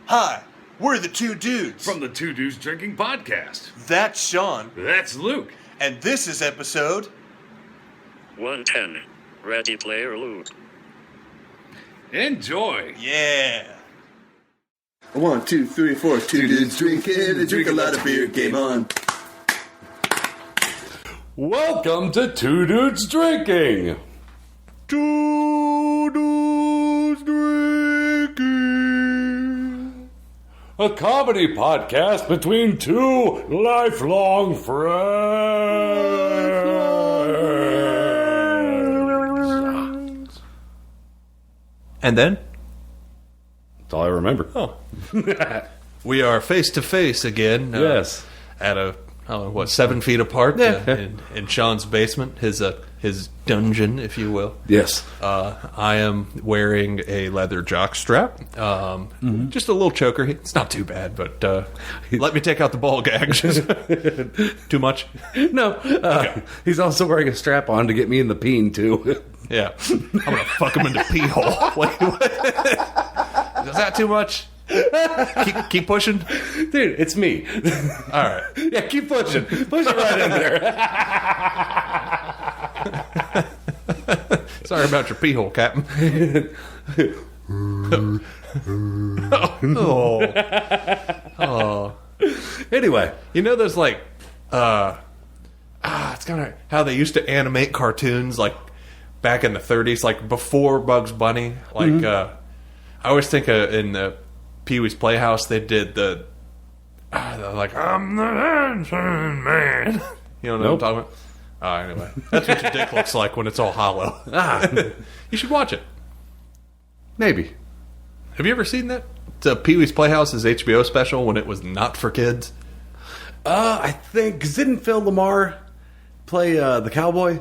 Hi, we're the two dudes. From the Two Dudes Drinking Podcast. That's Sean. That's Luke. And this is episode 110. Ready Player Luke. Enjoy. Yeah. 1, 2, 3, 4. Two dudes drinking. They drink a lot of beer. Game on. Welcome to Two Dudes Drinking. Two Dudes Drinking. A comedy podcast between two lifelong friends. And then? That's all I remember. Oh. We are face to face again. Yes. At a, 7 feet apart in Sean's basement, his dungeon, if you will. Yes. I am wearing a leather jock strap. Just a little choker. It's not too bad, but let me take out the ball gag. Too much? No. He's also wearing a strap on to get me in the peen, too. Yeah. I'm going to fuck him in the pee hole. Wait, what? Is that too much? Keep pushing? Dude, it's me. All right. Yeah, keep pushing. Push it right in there. Sorry about your pee hole, Captain. Oh. Anyway. You know there's like it's kind of how they used to animate cartoons like back in the 30s, like before Bugs Bunny. Like I always think in the Pee-wee's Playhouse they did the like I'm the dancing man. You know what I'm talking about? Anyway, that's what your dick looks like when it's all hollow. You should watch it. Maybe. Have you ever seen that? It's Pee-wee's Playhouse's HBO special when it was not for kids. I think, because didn't Phil Lamar play the cowboy?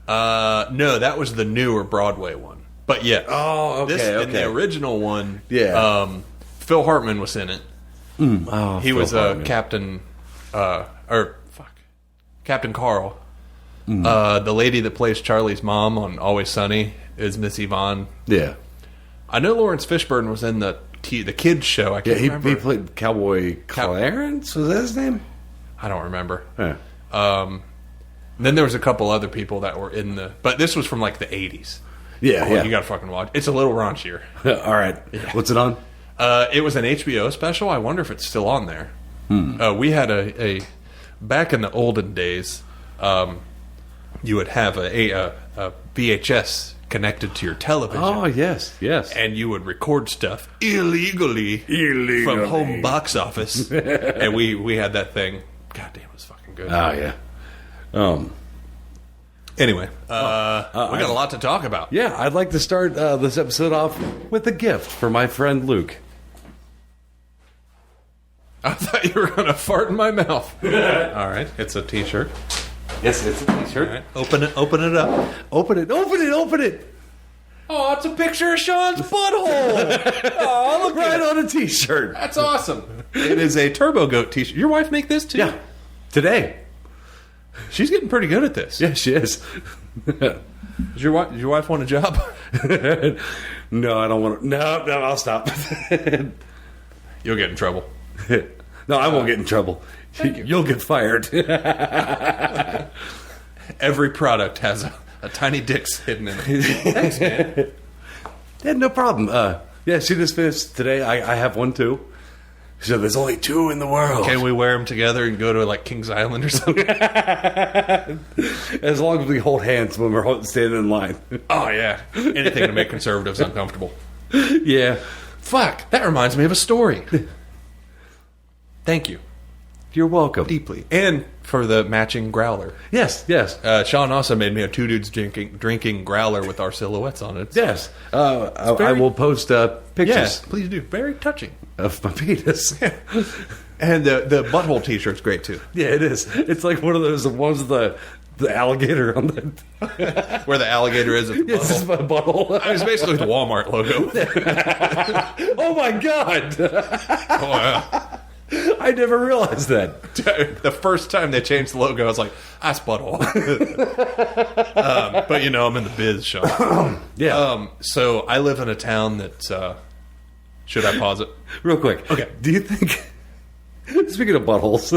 No, that was the newer Broadway one. But yeah. Oh, okay, In the original one, yeah. Phil Hartman was in it. He was Captain, Captain Carl. The lady that plays Charlie's mom on Always Sunny is Miss Yvonne. Yeah. I know Lawrence Fishburne was in the kids show. I can't remember. He played Cowboy Clarence? Was that his name? I don't remember. Yeah. Then there was a couple other people that were in but this was from like the 80s. Yeah, You gotta fucking watch. It's a little raunchier. All right. Yeah. What's it on? It was an HBO special. I wonder if it's still on there. We had a back in the olden days. You would have a VHS connected to your television. Oh, yes. And you would record stuff illegally from home box office. And we had that thing. God damn, it was fucking good. Oh, yeah. Anyway, we got a lot to talk about. Yeah, I'd like to start this episode off with a gift for my friend Luke. I thought you were going to fart in my mouth. All right, it's a T-shirt. Yes, it's a T-shirt. All right, open it up. Open it. Oh, it's a picture of Sean's butthole. Oh, look Right on a T-shirt. That's awesome. It is a Turbo Goat T-shirt. Your wife make this too? Yeah. Today. She's getting pretty good at this. Yeah, she is. Does your wife want a job? No, I don't want to. No, I'll stop. You'll get in trouble. No, I won't get in trouble. You'll get fired. Every product has a tiny dick hidden in it. Thanks, man. Yeah, no problem. Yeah, she just finished today. I have one too. So there's only two in the world. Can we wear them together and go to like Kings Island or something? As long as we hold hands when we're standing in line. Oh yeah, anything to make conservatives uncomfortable. Yeah. Fuck, that reminds me of a story. Thank you. You're welcome. Deeply. And for the matching growler. Yes. Sean also made me a two dudes drinking growler with our silhouettes on it. Yes. I will post pictures. Yes, please do. Very touching. Of my penis. And the butthole T-shirt's great too. Yeah, it is. It's like one of those ones with the alligator on the... Where the alligator is at the Yes, it's butthole. my butthole. It's basically the Walmart logo. Oh my God. Oh, yeah. I never realized that. The first time they changed the logo, I was like, that's butthole. But, you know, I'm in the biz, Sean. Yeah. So I live in a town that Should I pause it? Real quick. Okay. Do you think, speaking of buttholes,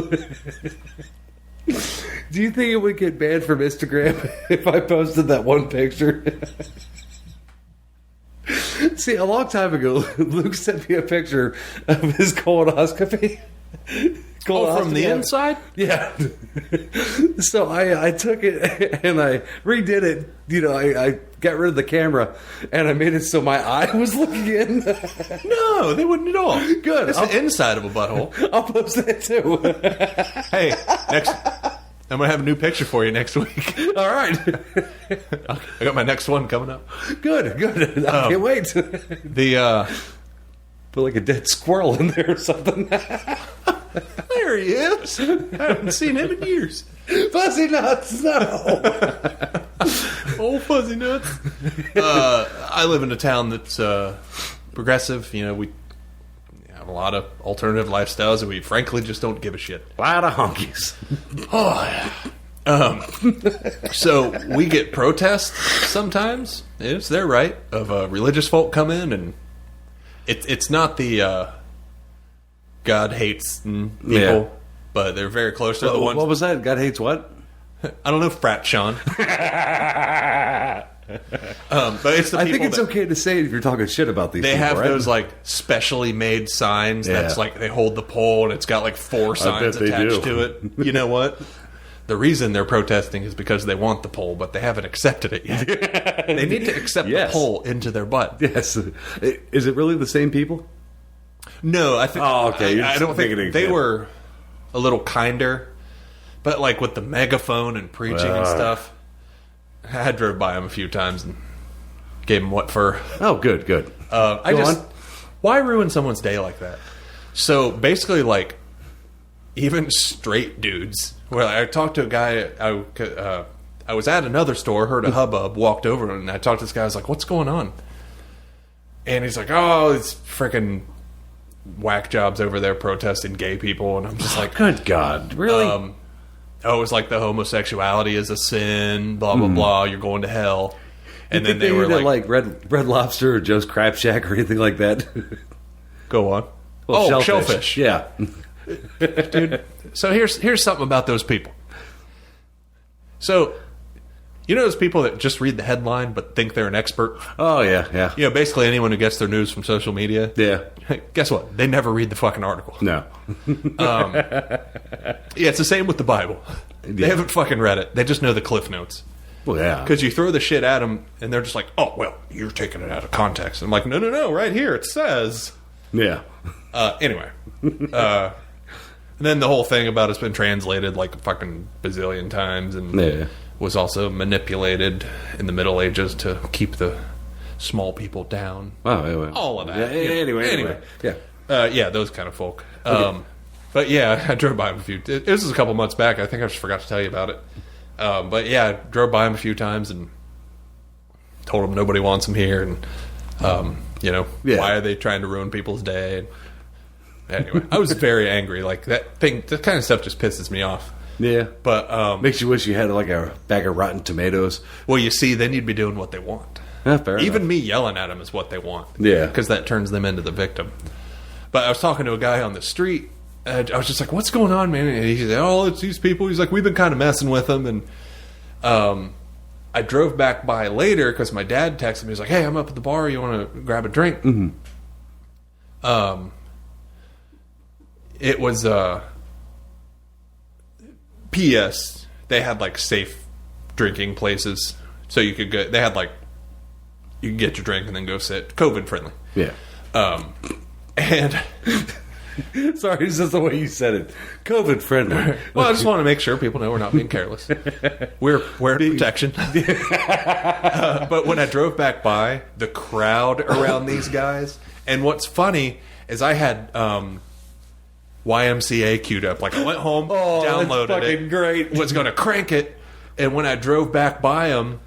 do you think it would get banned from Instagram if I posted that one picture? See, a long time ago, Luke sent me a picture of his colonoscopy. Oh, from the inside? Yeah. So I took it and I redid it. You know, I got rid of the camera and I made it so my eye was looking in. No, they wouldn't at all. Good. It's the inside of a butthole. I'll post that too. Hey, I'm going to have a new picture for you next week. All right. I got my next one coming up. Good. I can't wait. The, Put like a dead squirrel in there or something. there he is. I haven't seen him in years. Fuzzy nuts, no. Old fuzzy nuts. I live in a town that's progressive. You know, we have a lot of alternative lifestyles, and we frankly just don't give a shit. A lot of honkies. So we get protests sometimes. It's their right of religious folk come in, and it's not the God hates people, Yeah. but they're very close to the ones. What was that? God hates what? I don't know, Frat Sean. But it's the people I think it's that, okay to say it if you're talking shit about these they people, have right? those like specially made signs Yeah. that's like they hold the pole and it's got like 4 signs bet they attached do. to it. You know what? The reason they're protesting is because they want the pole, but they haven't accepted it yet. They need to accept Yes. the pole into their butt. Yes. Is it really the same people? No, I think. Oh, okay. You're I just don't think thinking they again. were a little kinder, but like with the megaphone and preaching and stuff, I drove by them a few times and gave them what for. Oh, good. I Go just on. why ruin someone's day like that? So basically, like even straight dudes. Well, I talked to a guy. I was at another store, heard a hubbub, walked over, and I talked to this guy. I was like, "What's going on?" And he's like, "Oh, it's freaking whack jobs over there protesting gay people." And I'm just like, Good God. Really? oh, it was like the homosexuality is a sin, blah blah blah. You're going to hell. And then they were like, Red Lobster or Joe's Crab Shack or anything like that. "Go on." Well, shellfish. Yeah. Dude. So here's something about those people. So, you know those people that just read the headline but think they're an expert? Oh, yeah. You know, basically anyone who gets their news from social media. Yeah. Guess what? They never read the fucking article. No. Yeah, it's the same with the Bible. They Yeah. haven't fucking read it. They just know the cliff notes. Well, yeah. Because you throw the shit at them, and they're just like, "Oh, well, you're taking it out of context." I'm like, no, right here it says. Yeah. Anyway, and then the whole thing about it's been translated like a fucking bazillion times, and Yeah. was also manipulated in the Middle Ages to keep the small people down. Wow. Anyway. All of that. Yeah, You know. anyway. Yeah. Yeah, those kind of folk. But yeah, I drove by him a few. This was a couple months back. I think I just forgot to tell you about it. But yeah, I drove by him a few times and told him nobody wants him here, and you know, Yeah. why are they trying to ruin people's day? And anyway, I was very angry. Like that kind of stuff just pisses me off. Yeah. But Makes you wish you had like a bag of rotten tomatoes. well, you see, then you'd be doing what they want. Yeah, fair Even enough. me yelling at them is what they want. Yeah. Because that turns them into the victim. But I was talking to a guy on the street. I was just like, "What's going on, man?" And he said, "Oh, it's these people." He's like, "We've been kind of messing with them." And I drove back by later because my dad texted me. He's like, "Hey, I'm up at the bar. You want to grab a drink?" Mm-hmm. It was P.S. They had like safe drinking places, so you could go. They had like you could get your drink and then go sit. COVID friendly. Yeah. And Sorry, it's just the way you said it. COVID friendly. well, I just want to make sure people know we're not being careless. We're wearing protection. But when I drove back by, the crowd around these guys, and what's funny is I had YMCA queued up. Like I went home, downloaded that's fucking it, great. was going to crank it, and when I drove back by them,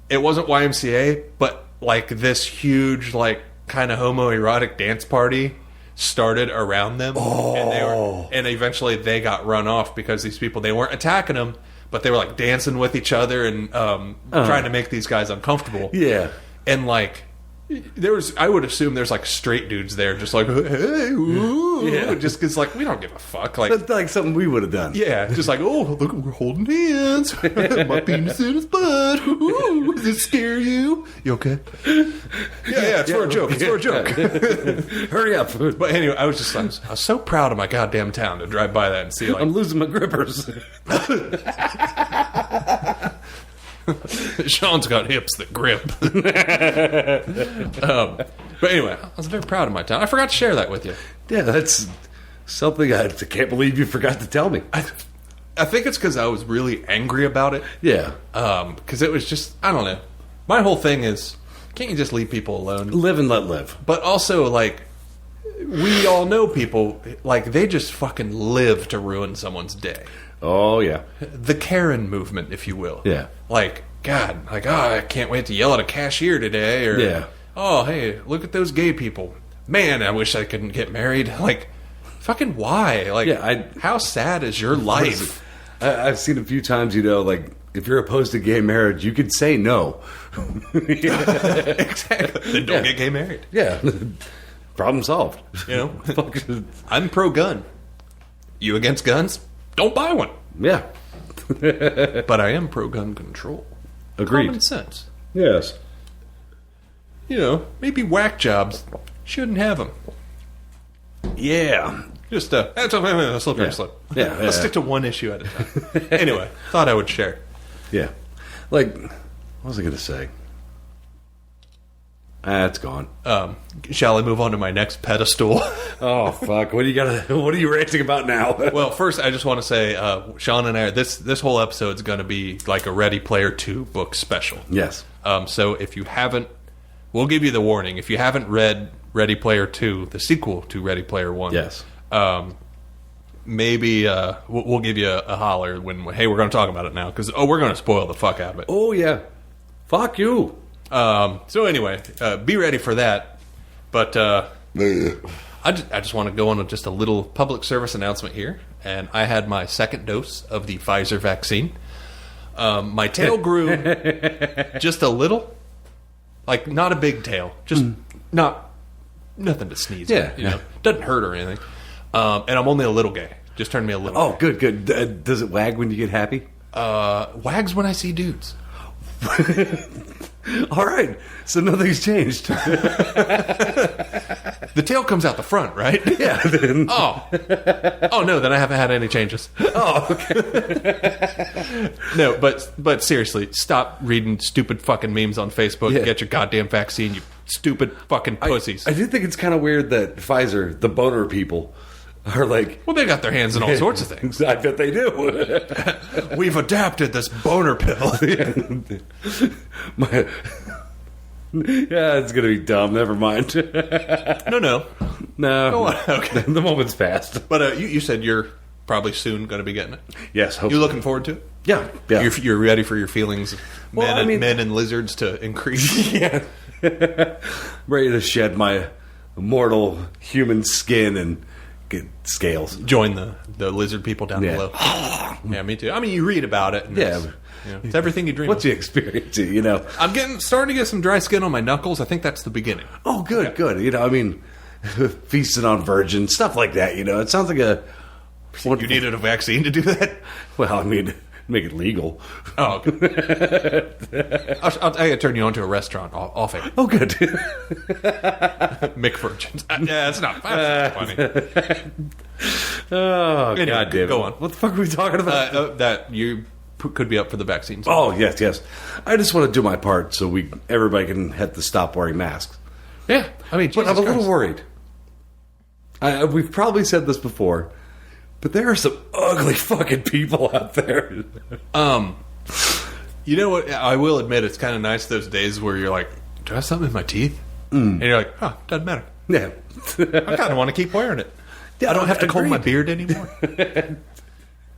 it wasn't YMCA, but like this huge, like kind of homoerotic dance party started around them, and eventually they got run off because these people, they weren't attacking them, but they were like dancing with each other and trying to make these guys uncomfortable. Yeah. And like I would assume there's like straight dudes there, just like, hey, ooh, Yeah. just because like we don't give a fuck, like. That's like something we would have done. Yeah, just like, oh, look, we're holding hands. My penis in his butt. Ooh, does it scare you? You okay? Yeah, it's for a joke. It's for a joke. Hurry up. But anyway, I was so proud of my goddamn town to drive by that and see, like, I'm losing my grippers. Sean's got hips that grip. But anyway, I was very proud of my town. I forgot to share that with you. Yeah, that's something I can't believe you forgot to tell me. I think it's because I was really angry about it. Yeah. Because it was just, I don't know. My whole thing is, can't you just leave people alone? Live and let live. But also, like, we all know people, like, they just fucking live to ruin someone's day. Oh, yeah. The Karen movement, if you will. Yeah. Like, God, like, oh, I can't wait to yell at a cashier today. Or, Yeah. oh, hey, look at those gay people. Man, I wish I couldn't get married. Like, fucking why? Like, Yeah, how sad is your life? I've seen a few times, like, if you're opposed to gay marriage, you could say no. Exactly. Then don't get gay married. Yeah. Problem solved. You know? I'm pro-gun. You against guns? Don't buy one. Yeah. But I am pro-gun control. Agreed. Common sense. Yes. You know, maybe whack jobs shouldn't have them. Yeah. Just that's a slippery Yeah. slope. Yeah, Let's yeah. stick to one issue at a time. Anyway, thought I would share. Yeah. Like, what was I going to say? It's gone. Shall I move on to my next pedestal? Oh, fuck. What are you ranting about now? Well, first, I just want to say, Sean and I, this whole episode is going to be like a Ready Player 2 book special. Yes. So if you haven't, we'll give you the warning. If you haven't read Ready Player 2, the sequel to Ready Player 1, Yes. maybe we'll give you a holler when, hey, we're going to talk about it now, because, we're going to spoil the fuck out of it. Oh, yeah. Fuck you. So anyway, be ready for that. But I just want to go on with just a little public service announcement here. And I had my second dose of the Pfizer vaccine. My tail grew just a little. Like, not a big tail. Just nothing to sneeze Yeah, at. You know? Doesn't hurt or anything. And I'm only a little gay. Just turned me a little Oh, good. Does it wag when you get happy? gay. Wags when I see dudes. All right. So nothing's changed. The tail comes out the front, right? Yeah. Oh no! Then I haven't had any changes. Oh, okay. No, but seriously, stop reading stupid fucking memes on Facebook. Yeah. Get your goddamn vaccine, you stupid fucking pussies. I do think it's kind of weird that Pfizer, the boner people, are like... Well, they got their hands in all sorts of things. I bet they do. We've adapted this boner pill. Yeah, it's going to be dumb. Never mind. No. No. Go on. Okay. The moment's passed. But you said you're probably soon going to be getting it. Yes. You looking forward to it? Yeah. Yeah. You're ready for your feelings, of Well, men and lizards to increase. Yeah. Ready to shed my mortal human skin and get scales. Join the lizard people down Yeah. below. Yeah, me too. I mean, you read about it. And Yeah. it's everything you dream What's of. the experience, you know? I'm starting to get some dry skin on my knuckles. I think that's the beginning. Oh, good, good. You know, I mean, feasting on virgins, stuff like that, you know. It sounds like a... You needed a vaccine to do that? Well, I mean, make it legal. Oh, okay. I gotta turn you on to a restaurant off air. Oh, good. McVirgins. Yeah, that's not funny. Oh, Anyway, God damn it. go on. What the fuck are we talking about? That you could be up for the vaccines. Oh, yes, yes. I just want to do my part so everybody can have to stop wearing masks. Yeah. I mean, But I'm a Jesus little Christ. worried. We've probably said this before, but there are some ugly fucking people out there. You know what? I will admit, it's kind of nice those days where you're like, do I have something in my teeth? And you're like, oh, doesn't matter. Yeah. I kind of want to keep wearing it. I don't have to comb my beard anymore.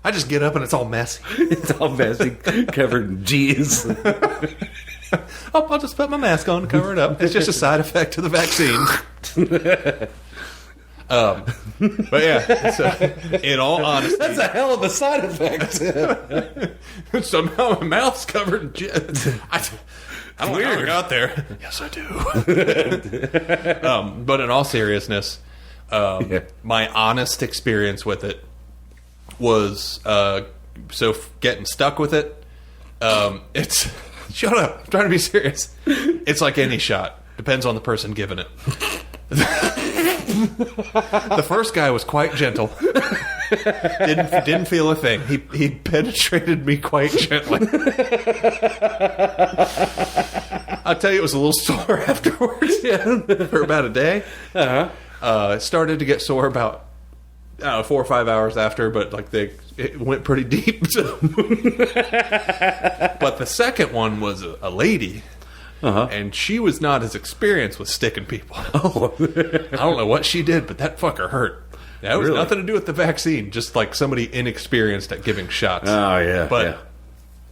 I just get up and it's all messy. It's all messy, covered in G's. I'll just put my mask on and cover it up. It's just a side effect of the vaccine. But yeah, so, in all honesty, That's a hell of a side effect. somehow my mouth's covered in I don't know how I got there. Yes, I do. But in all seriousness, my honest experience with it was getting stuck with it. It's shut up. I'm trying to be serious. It's like any shot. Depends on the person giving it. The first guy was quite gentle. Didn't feel a thing. He penetrated me quite gently. I'll tell you, it was a little sore afterwards for about a day. It started to get sore about 4 or 5 hours after, but like it went pretty deep. So. But the second one was a lady. And she was not as experienced with sticking people. I don't know what she did, but that fucker hurt. That was nothing to do with the vaccine, just like somebody inexperienced at giving shots. Oh, yeah. But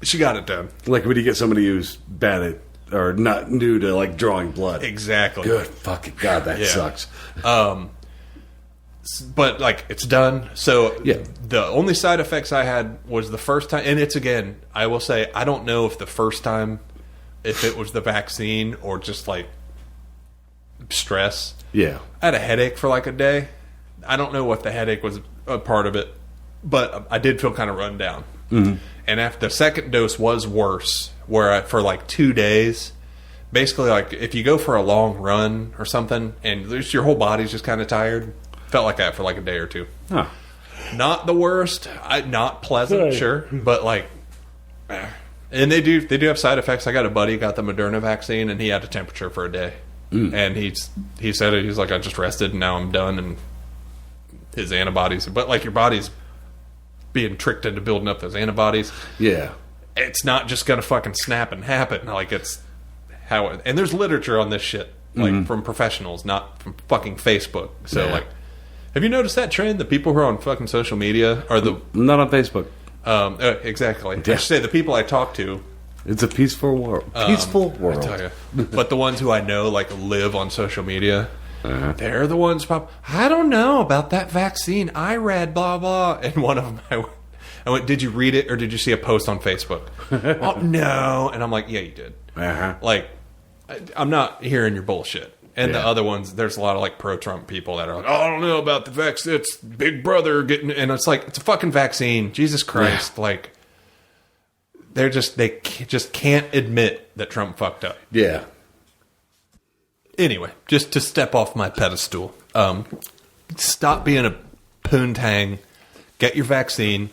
she got it done. Like when you get somebody who's bad at, or not new to, like, drawing blood. Exactly. Good fucking God, that sucks. But, like, it's done. So, the only side effects I had was the first time, and it's, again, I will say, I don't know if the first time, if it was the vaccine or just, like, stress. Yeah. I had a headache for, like, a day. I don't know if the headache was a part of it, but I did feel kind of run down. Mm-hmm. And after the second dose was worse, where for like 2 days, basically like if you go for a long run or something and your whole body's just kind of tired, felt like that for like a day or two. Huh. Not the worst, not pleasant, sure, but like, and they do have side effects. I got a buddy got the Moderna vaccine and he had a temperature for a day, and he said he's like, I just rested and now I'm done, and his antibodies, but like your body's being tricked into building up those antibodies. Yeah. It's not just gonna fucking snap and happen. Like it's how, and there's literature on this shit, like from professionals, not from fucking Facebook. So like, have you noticed that trend? The people who are on fucking social media are the not on Facebook. Exactly. I should say the people I talk to. It's a peaceful world. Peaceful world. I tell you. But the ones who I know like live on social media. They're the ones. I don't know about that vaccine. I read blah blah, and one of them I went. Did you read it or did you see a post on Facebook? Oh no, and I'm like, yeah, you did. Like, I'm not hearing your bullshit. And the other ones, there's a lot of like pro-Trump people that are like, oh, I don't know about the vaccine. It's Big Brother getting, and it's like it's a fucking vaccine. Jesus Christ, like they just can't admit that Trump fucked up. Yeah. Anyway, just to step off my pedestal, stop being a poontang, get your vaccine,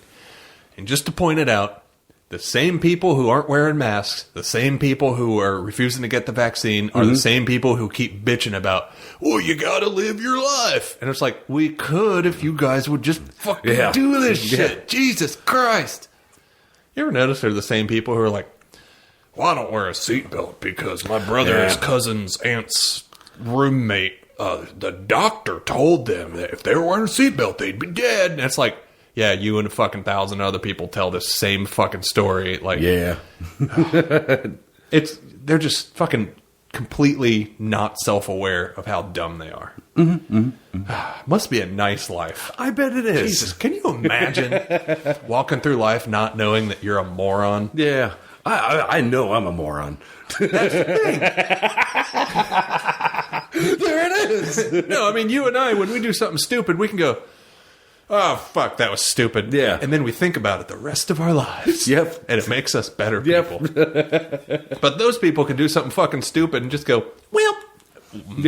and just to point it out, the same people who aren't wearing masks, the same people who are refusing to get the vaccine, are the same people who keep bitching about, well, you gotta live your life. And it's like, we could if you guys would just fucking do this shit. Jesus Christ. You ever notice they're the same people who are like, well, I don't wear a seatbelt because my brother's cousin's aunt's roommate, the doctor told them that if they were wearing a seatbelt, they'd be dead. And it's like, yeah, you and a fucking 1,000 other people tell this same fucking story. Like, they're just fucking completely not self-aware of how dumb they are. Must be a nice life. I bet it is. Jesus, can you imagine walking through life not knowing that you're a moron? Yeah. I know I'm a moron. That's the thing. There it is. No, I mean, you and I, when we do something stupid, we can go, oh, fuck, that was stupid. Yeah. And then we think about it the rest of our lives. Yep. And it makes us better people. But those people can do something fucking stupid and just go, well,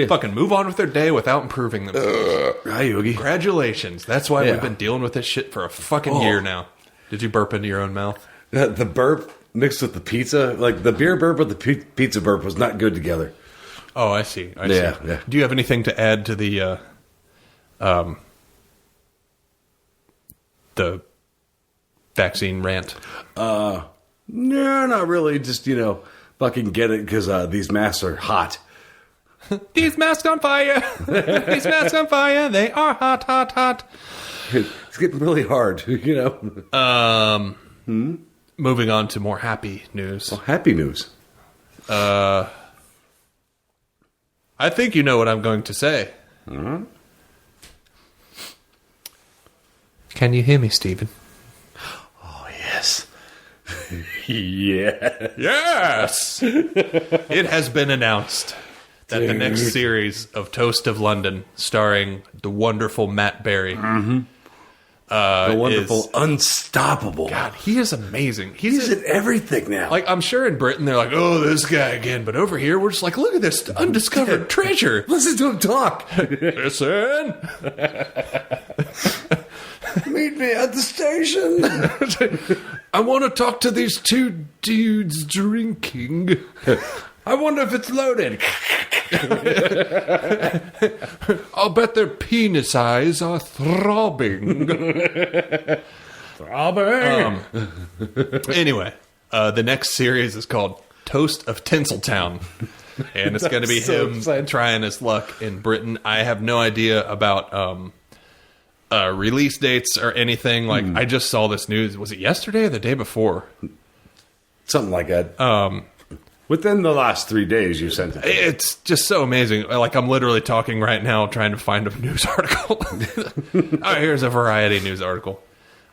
fucking move on with their day without improving themselves. Hi, Yogi. Congratulations. That's why we've been dealing with this shit for a fucking year now. Did you burp into your own mouth? The burp mixed with the pizza, like the beer burp with the pizza burp was not good together. Oh, I see. I see. Yeah. Do you have anything to add to the vaccine rant? No, not really. Just, fucking get it because these masks are hot. These masks on fire. These masks on fire. They are hot, hot, hot. It's getting really hard, Moving on to more happy news. Well, happy news. I think you know what I'm going to say. Can you hear me, Stephen? Oh, yes. Yeah. Yes! It has been announced that the next series of Toast of London, starring the wonderful Matt Berry, The wonderful, unstoppable. God, he is amazing. He's in everything now. Like, I'm sure in Britain they're like, oh, this guy again. But over here, we're just like, look at this undiscovered treasure. Listen to him talk. Listen. Meet me at the station. I want to talk to these two dudes drinking. I wonder if it's loaded. I'll bet their penis eyes are throbbing. Throbbing. Anyway, the next series is called Toast of Tinseltown. And it's going to be So him exciting. trying his luck in Britain. I have no idea about release dates or anything. Like, I just saw this news. Was it yesterday or the day before? Something like that. Within the last 3 days, you sent it. It's just so amazing. Like, I'm literally talking right now trying to find a news article. Oh, here's a Variety news article.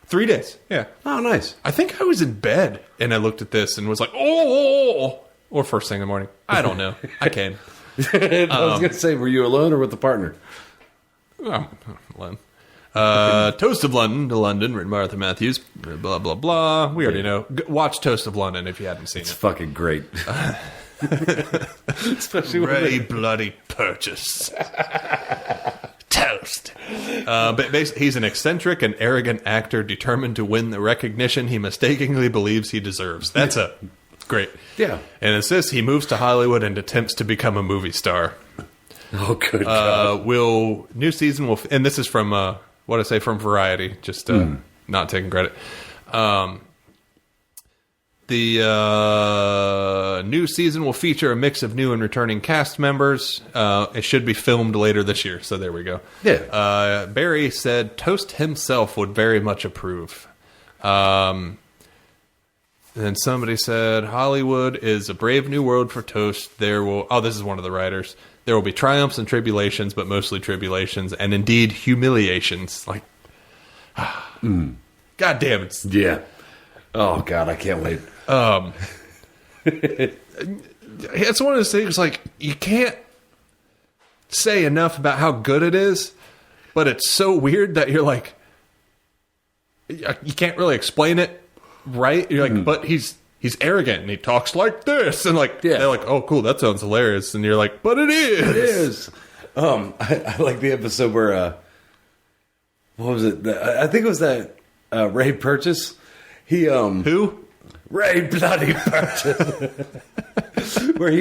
3 days. Yeah. Oh, nice. I think I was in bed and I looked at this and was like, oh, or first thing in the morning. I don't know. I came. I was going to say, were you alone or with the partner? Len. Toast of London to London, written by Arthur Matthews. Blah, blah, blah. We already know. Watch Toast of London if you hadn't seen It's it. fucking great. Especially when Very bloody purchase. Toast. But basically, he's an eccentric and arrogant actor determined to win the recognition he mistakenly believes he deserves. That's a great. Yeah. And it says he moves to Hollywood and attempts to become a movie star. Oh, good God. New season will, and this is from what I say from Variety, just not taking credit. The new season will feature a mix of new and returning cast members. It should be filmed later this year, so there we go. Yeah. Barry said Toast himself would very much approve. Then somebody said Hollywood is a brave new world for Toast. This is one of the writers. There will be triumphs and tribulations, but mostly tribulations, and indeed humiliations. Like, God damn it. Yeah. Oh, God, I can't wait. It's one of those things, like, you can't say enough about how good it is, but it's so weird that you're like, you can't really explain it right. You're like, but he's arrogant and he talks like this, and like, Yeah. they're like, oh, cool, that sounds hilarious, and you're like, but it is. It is. I like the episode where, what was it? I think it was that Ray Purchase. He, Who? Ray Bloody Purchase. Where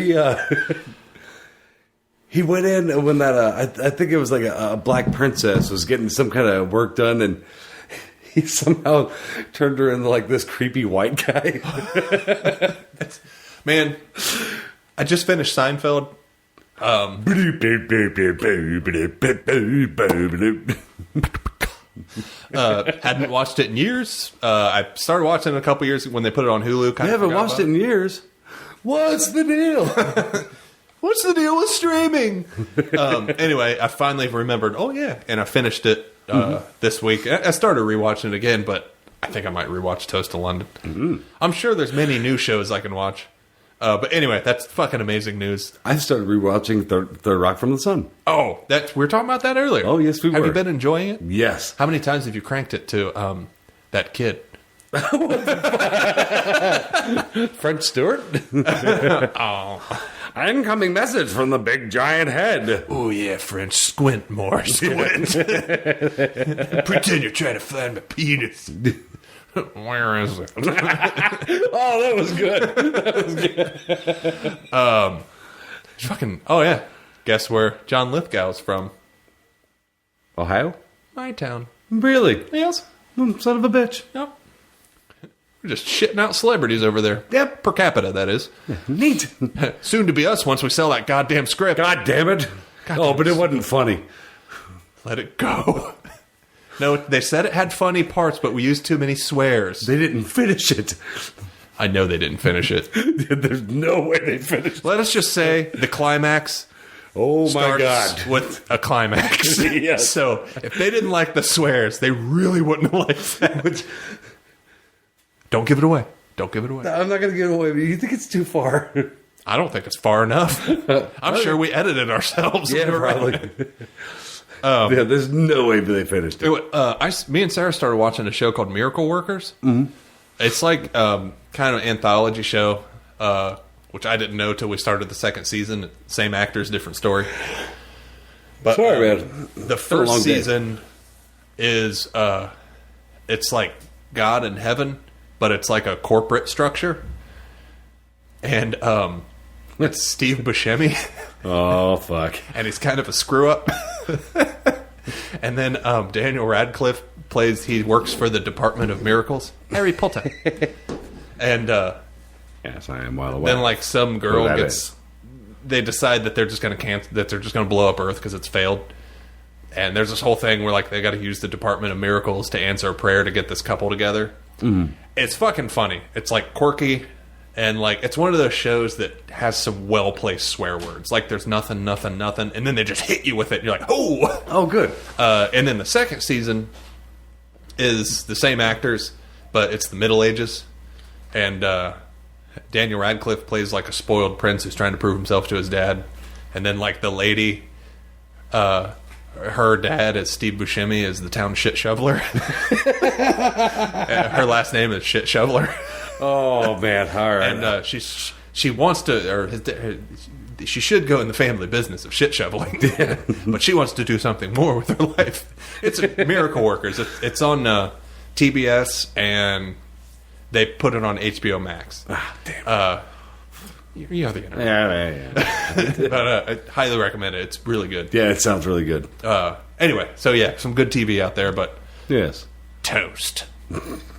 he went in when that, I think it was like a black princess was getting some kind of work done, and he somehow turned her into like this creepy white guy. Man, I just finished Seinfeld. Hadn't watched it in years. I started watching it a couple years when they put it on Hulu. I haven't watched it in years. What's the deal? What's the deal with streaming? Anyway, I finally remembered. Oh yeah, and I finished it this week. I started rewatching it again, but I think I might rewatch Toast of London. Mm-hmm. I'm sure there's many new shows I can watch. But anyway, that's fucking amazing news. I started rewatching Third Rock from the Sun. Oh, we were talking about that earlier. Oh, yes, we Have were. you been enjoying it? Yes. How many times have you cranked it to that kid? French Stewart? Oh. Incoming message from the big giant head. Oh, yeah, French. Squint more. Squint. Pretend you're trying to find my penis. Where is it? Oh, that was good. Fucking. Oh, yeah. Guess where John Lithgow's from? Ohio? My town. Really? Yes. Son of a bitch. Yep. We're just shitting out celebrities over there. Yep. Per capita, that is. Neat. Soon to be us once we sell that goddamn script. God damn it. Oh, but it wasn't funny. Let it go. No, they said it had funny parts, but we used too many swears. They didn't finish it. I know they didn't finish it. There's no way they finished it. Let us just say the climax Oh, my starts God. with a climax. Yes. So if they didn't like the swears, they really wouldn't have liked that. Don't give it away. Don't give it away. I'm not going to give it away, but you think it's too far? I don't think it's far enough. I'm sure we edited ourselves. Yeah, We were probably. right. Yeah, there's no way they finished it. Me and Sarah started watching a show called Miracle Workers. Mm-hmm. It's like kind of an anthology show, which I didn't know till we started the second season. Same actors, different story. But Sorry, man. the It's been a long first day. season is it's like God in heaven, but it's like a corporate structure. And it's Steve Buscemi, Oh, fuck. and he's kind of a screw up. And then Daniel Radcliffe he works for the Department of Miracles, Harry Potter. And Yes, I am well aware. then like some girl Who that gets, they decide that they're just going to blow up Earth because it's failed. And there's this whole thing where like they got to use the Department of Miracles to answer a prayer to get this couple together. Mm. It's fucking funny. It's like quirky, and like it's one of those shows that has some well placed swear words. Like there's nothing, and then they just hit you with it. And you're like, oh, Oh, good. and then the second season is the same actors, but it's the Middle Ages, and Daniel Radcliffe plays like a spoiled prince who's trying to prove himself to his dad, and then like the lady, her dad is Steve Buscemi, is the town shit shoveler. Her last name is Shit Shoveler, Oh, man. All right. and she wants to, she should go in the family business of shit shoveling, but she wants to do something more with her life. It's Miracle Workers. It's on TBS, and they put it on HBO Max. Ah, damn. You know the internet. Yeah. But I highly recommend it. It's really good. Yeah, it sounds really good. Anyway, so yeah, some good TV out there, but Yes. Toast.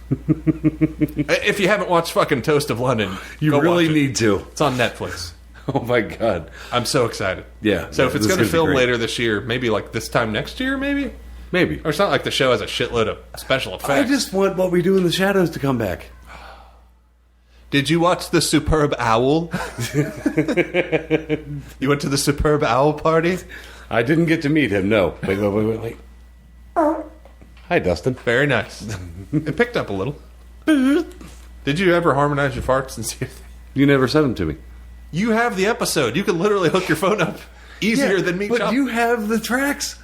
If you haven't watched fucking Toast of London, You go really watch it. need to. It's on Netflix. Oh, my God. I'm so excited. Yeah. So Yeah, if it's this is going to gonna be film great. later this year, maybe like this time next year, maybe? Maybe. Or it's not like the show has a shitload of special effects. I just want What We Do in the Shadows to come back. Did you watch the Superb Owl? You went to the Superb Owl party? I didn't get to meet him, no. Wait. Hi, Dustin. Very nice. It picked up a little. Did you ever harmonize your farts and see if You never sent him to me. you have the episode? You can literally hook your phone up easier than me. But you have the tracks.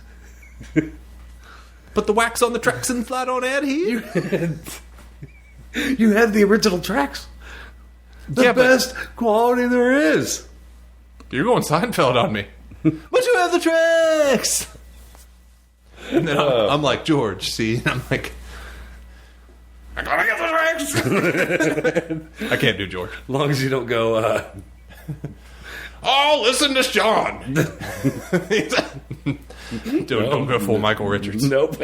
put the wax on the tracks and flat on ad here. You have the original tracks. The Yeah, but- best quality there is. You're going Seinfeld on me. But you have the tracks. And then I'm like, George, see? And I'm like, I gotta get the tracks. I can't do George. As long as you don't go, Oh, listen to Sean. Don't go full Michael Richards. nope.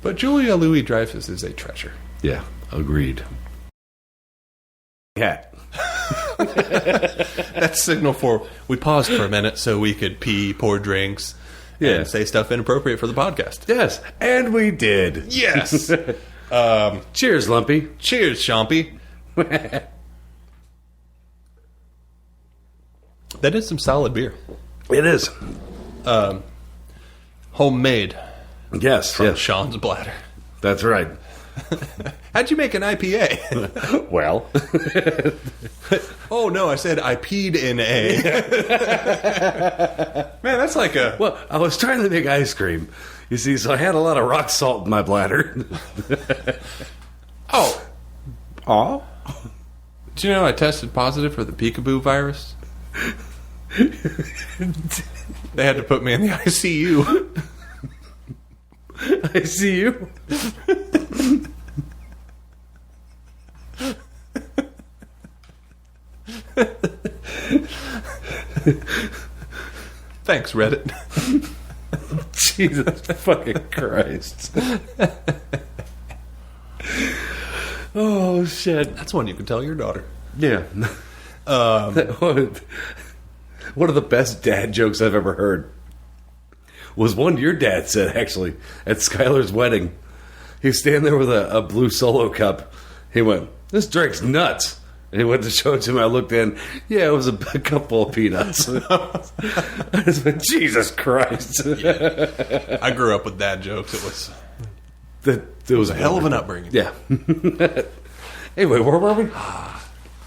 But Julia Louis-Dreyfus is a treasure. Yeah, agreed. Cat. That's signal for we paused for a minute so we could pee, pour drinks, Yeah. and say stuff inappropriate for the podcast. Yes, and we did. Yes. Cheers, Lumpy. Cheers, Chompy. That is some solid beer. It is. Homemade Yes, from yes. Sean's bladder. That's right. How'd you make an IPA? Well, Oh, no, I said I peed in a. Man, that's like a... well, I was trying to make ice cream. You see, so I had a lot of rock salt in my bladder. Oh, Aw. do you know I tested positive for the peekaboo virus? They had to put me in the ICU. I see you. Thanks, Reddit. Jesus fucking Christ. Oh, shit. That's one you can tell your daughter. Yeah. One of the best dad jokes I've ever heard was one your dad said, actually, at Skylar's wedding. He was standing there with a blue Solo cup. He went, "This drink's nuts." And he went to show it to me. I looked in. Yeah, it was a cup full of peanuts. I just went, Jesus Christ. I grew up with dad jokes. It was It was a hell of an upbringing. Yeah. Anyway, where were we?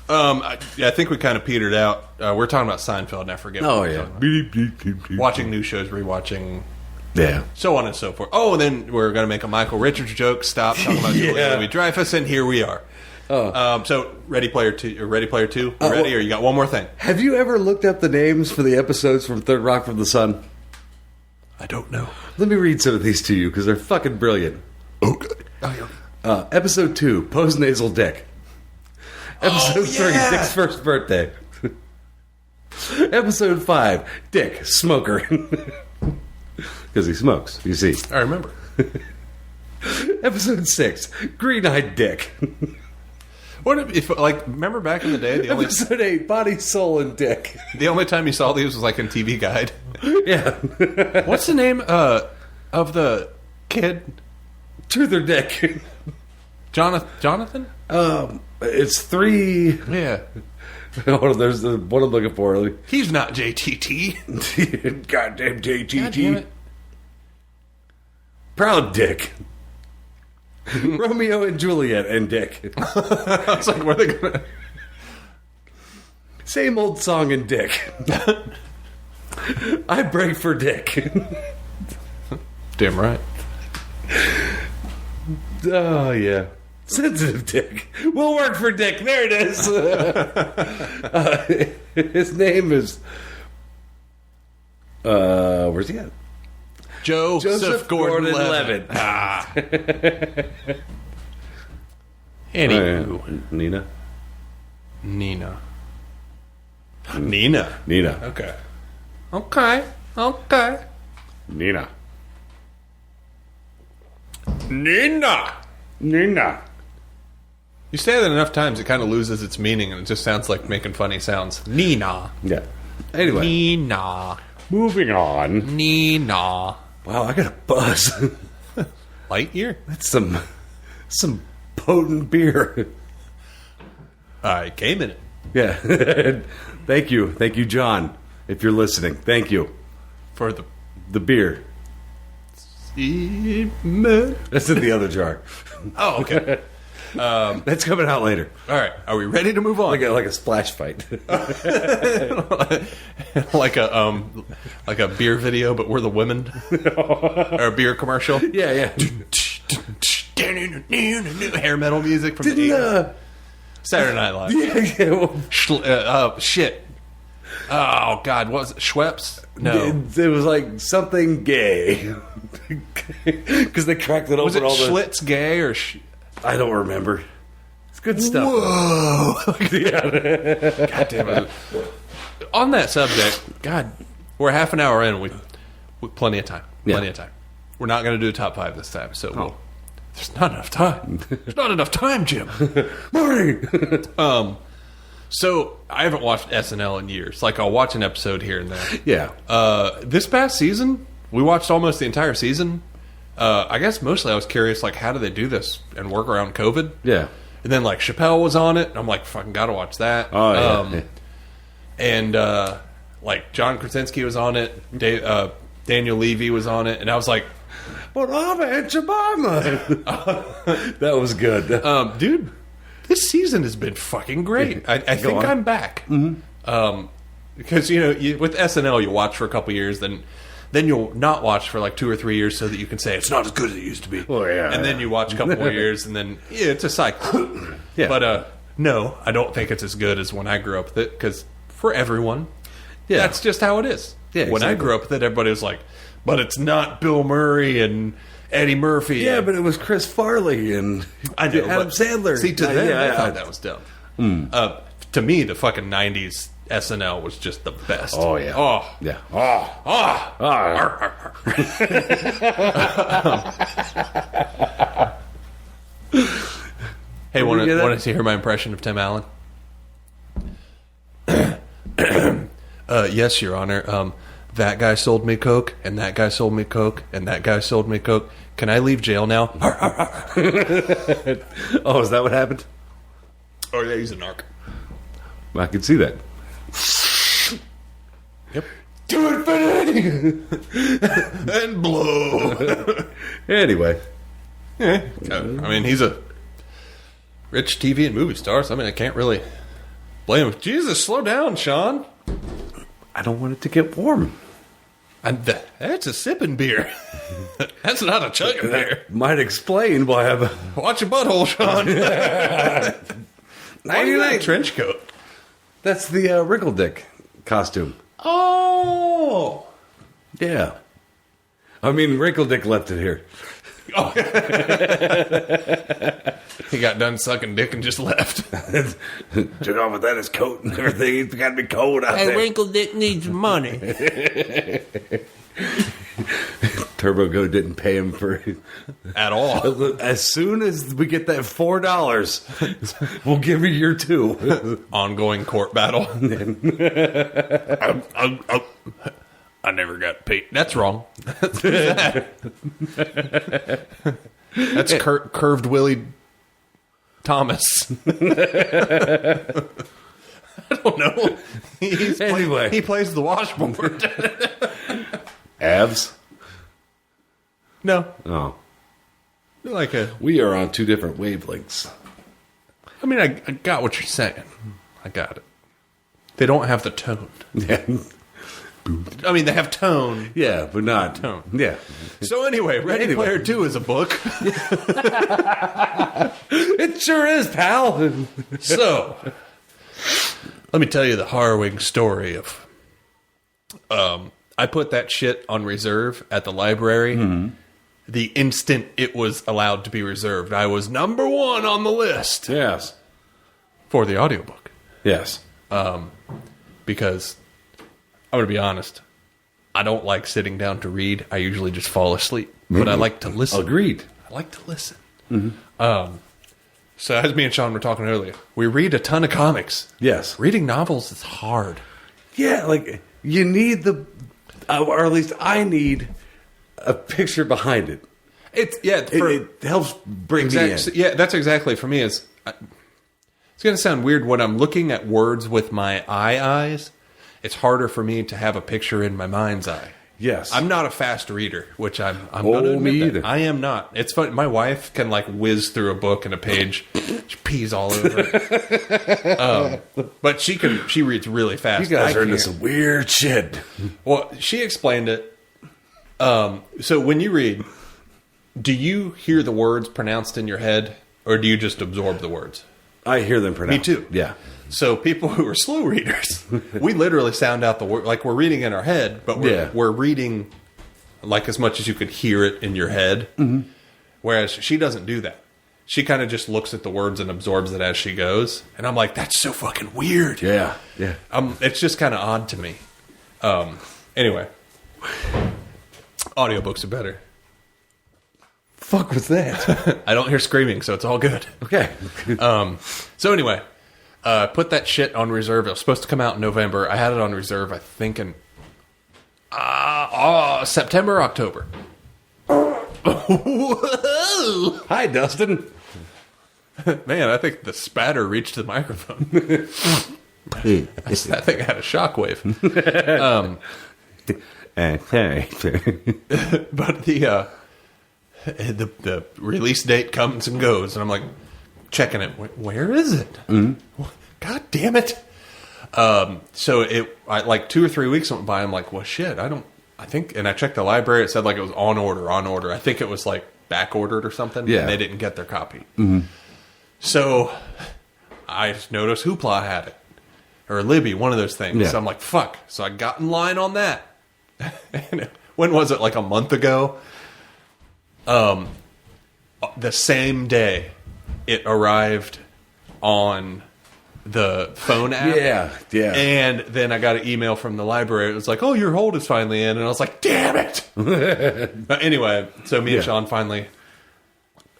I think we kind of petered out. We're talking about Seinfeld, and I forget. Oh, what we're yeah. talking about. Watching new shows, rewatching, Yeah. so on and so forth. Oh, and then we're going to make a Michael Richards joke. Stop talking about Julia Louis-Dreyfus, and here we are. So, Ready Player 2. You ready, or you got one more thing? Have you ever looked up the names for the episodes from Third Rock from the Sun? I don't know. Let me read some of these to you because they're fucking brilliant. Okay. Episode 2, Postnasal Dick. Episode 3, yeah. Dick's first birthday. Episode 5, Dick, smoker. Because he smokes, you see. I remember. Episode 6, Green-Eyed Dick. What if, remember back in the day, Episode 8, Body, Soul, and Dick. the only time you saw these was like in TV Guide. Yeah. What's the name of the kid? Truth or Dick. Jonathan? It's 3... Yeah. Hold on, there's the one I'm looking for. He's not JTT. Goddamn JTT. God damn it. Proud Dick. Romeo and Juliet and Dick. I was like, what are they going to... Same old song and Dick. I break for Dick. Damn right. Oh, yeah. Sensitive Dick. We'll work for Dick. There it is. His name is... where's he at? Joseph Gordon-Levitt. Ah. Anywho. Nina. Nina. Okay. Nina. You say that enough times, it kind of loses its meaning, and it just sounds like making funny sounds. Nina. Yeah. Anyway. Nina. Moving on. Nina. Wow, I got a buzz. Lightyear? That's some potent beer. I came in it. Yeah. Thank you, John. If you're listening, thank you For the beer. That's in the other jar. Oh, okay. That's coming out later. All right. Are we ready to move on? Like a splash fight. like a beer video, but we're the women, or a beer commercial. Yeah. Hair metal music from the 80s. Saturday Night Live. Shit. Oh God, what was it? Schweppes? No. It was like something gay because they cracked it open. Was it all the Schlitz gay or? I don't remember. It's good stuff. Whoa! God damn it! On that subject, God, we're half an hour in. We plenty of time. Plenty of time. We're not going to do a top 5 this time, so there's not enough time. There's not enough time, Jim. Morning. So I haven't watched SNL in years. Like I'll watch an episode here and there. Yeah. This past season, we watched almost the entire season. I guess mostly I was curious, like, how do they do this and work around COVID? Yeah. And then, like, Chappelle was on it, and I'm like, fucking gotta watch that. Oh, yeah. And, like, John Krasinski was on it. Daniel Levy was on it. And I was like... But I'm Aunt Jemima. That was good. Dude, this season has been fucking great. I think I'm back. Mm-hmm. Because, you know, with SNL, you watch for a couple years, then you'll not watch for like 2 or 3 years so that you can say it's not as good as it used to be. Oh, yeah. And then you watch a couple more years, and then it's a cycle. Yeah. But no, I don't think it's as good as when I grew up with it, because for everyone, that's just how it is. Yeah, when I exactly. grew up with it, everybody was like, but it's not Bill Murray and Eddie Murphy. Yeah, but it was Chris Farley and I know, Adam but Sandler. See, to them, I I thought that was dumb. To me, the fucking 90s SNL was just the best. Oh, yeah. Oh. Yeah. Hey, want get that? to hear my impression of Tim Allen? Yes, Your Honor. That guy sold me coke, and that guy sold me coke, and that guy sold me coke. Can I leave jail now? Oh, is that what happened? Oh, yeah, he's a narc. I can see that. Yep. Do it, Benny! And blow. Anyway. I mean, he's a rich TV and movie stars. I mean, I can't really blame them. Jesus, slow down, Sean. I don't want it to get warm. That's a sipping beer. That's not a chugging beer. Might explain why I'm... Watch your butthole, Sean. Why do you like trench coat? That's the Wrinkle Dick costume. Oh. Yeah. I mean, Wrinkle Dick left it here. Oh. He got done sucking dick and just left. Took off without his coat and everything. He's got to be cold out there. Wrinkle Dick needs money. Turbo Go didn't pay him for At all. As soon as we get that $4, we'll give you your 2. Ongoing court battle. I never got paid. That's wrong. That's Curved Willie Thomas. I don't know. Anyway. He plays the washboard. Abs? No. Oh. Like We are on 2 different wavelengths. I mean, I got what you're saying. I got it. They don't have the tone. Yeah. I mean, they have tone. Yeah, but not Tone. Yeah. So anyway, Ready Player 2 is a book. It sure is, pal. So, let me tell you the harrowing story of... I put that shit on reserve at the library the instant it was allowed to be reserved. I was number 1 on the list Yes. for the audiobook. Yes. Because, I'm going to be honest, I don't like sitting down to read. I usually just fall asleep. But I like to listen. Agreed. I like to listen. So as me and Sean were talking earlier, we read a ton of comics. Yes. Reading novels is hard. Yeah, like, you need or at least I need a picture behind it. It helps bring me in. Yeah, that's exactly for me. It's going to sound weird when I'm looking at words with my eyes. It's harder for me to have a picture in my mind's eye. Yes. I'm not a fast reader, which I'm Oh, going to admit me that. either. I am not. It's funny. My wife can like whiz through a book and a page. She pees all over it. But she reads really fast. You guys I are into can't. some weird shit. Well, she explained it. So when you read, do you hear the words pronounced in your head, or do you just absorb the words? I hear them pronounced. Me too. Yeah. So people who are slow readers, we literally sound out the word, like we're reading in our head, but we're reading like as much as you could hear it in your head. Mm-hmm. Whereas she doesn't do that. She kind of just looks at the words and absorbs it as she goes. And I'm like, that's so fucking weird. Yeah. Yeah. It's just kind of odd to me. Anyway, audiobooks are better. Fuck was that? I don't hear screaming, so it's all good. Okay. So anyway, put that shit on reserve. It was supposed to come out in November. I had it on reserve, I think, in September, October. Whoa. Hi, Dustin. Man, I think the spatter reached the microphone. That thing had a shockwave. But the release date comes and goes, and I'm like checking it. Where is it? Mm-hmm. God damn it! So like 2 or 3 weeks went by. I'm like, well, shit. I think, and I checked the library. It said like it was on order. I think it was like back ordered or something. Yeah, and they didn't get their copy. Mm-hmm. So I just noticed Hoopla had it, or Libby, one of those things. Yeah. So I'm like, fuck. So I got in line on that. And when was it? Like a month ago. The same day it arrived on the phone app. Yeah. And then I got an email from the library. It was like, oh, your hold is finally in. And I was like, damn it. But anyway, so me and Sean finally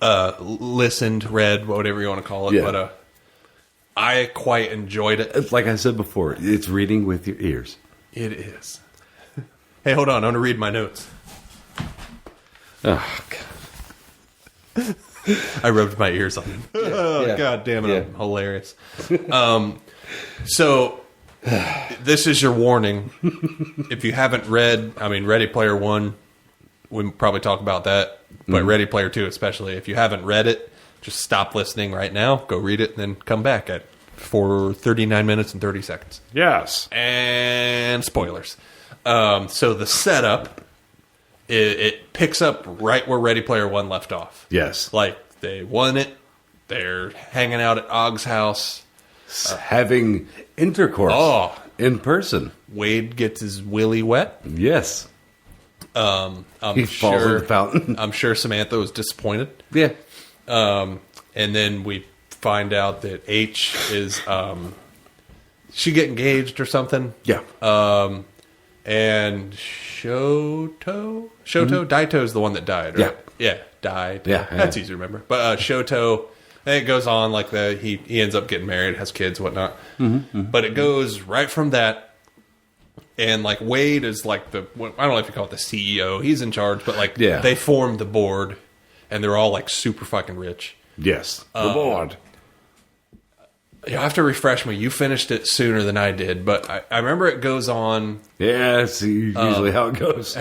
listened, read, whatever you want to call it. Yeah. But I quite enjoyed it. Like I said before, it's reading with your ears. It is. Hey, hold on. I want to read my notes. Oh, God. I rubbed my ears on him. Yeah. God damn it, Yeah. I'm hilarious. So, this is your warning. If you haven't read, Ready Player 1, we probably talk about that, but Ready Player 2 especially. If you haven't read it, just stop listening right now, go read it, and then come back for 39 minutes and 30 seconds. Yes. And spoilers. So the setup, it picks up right where Ready Player One left off. Yes. Like, they won it. They're hanging out at Ogg's house. Having intercourse. Oh. In person. Wade gets his willy wet. Yes. He falls in the fountain. I'm sure Samantha was disappointed. Yeah. And then we find out that H is... she get engaged or something? Yeah. And Shoto? Daito's the one that died, right? Yeah, died. Yeah. That's easy to remember. But Shoto, it goes on like he ends up getting married, has kids, whatnot. But it goes right from that, and like Wade is like I don't know if you call it the CEO. He's in charge, but like they formed the board, and they're all like super fucking rich. Yes. The board. You'll have to refresh me. You finished it sooner than I did, but I remember it goes on. Yeah, that's usually how it goes.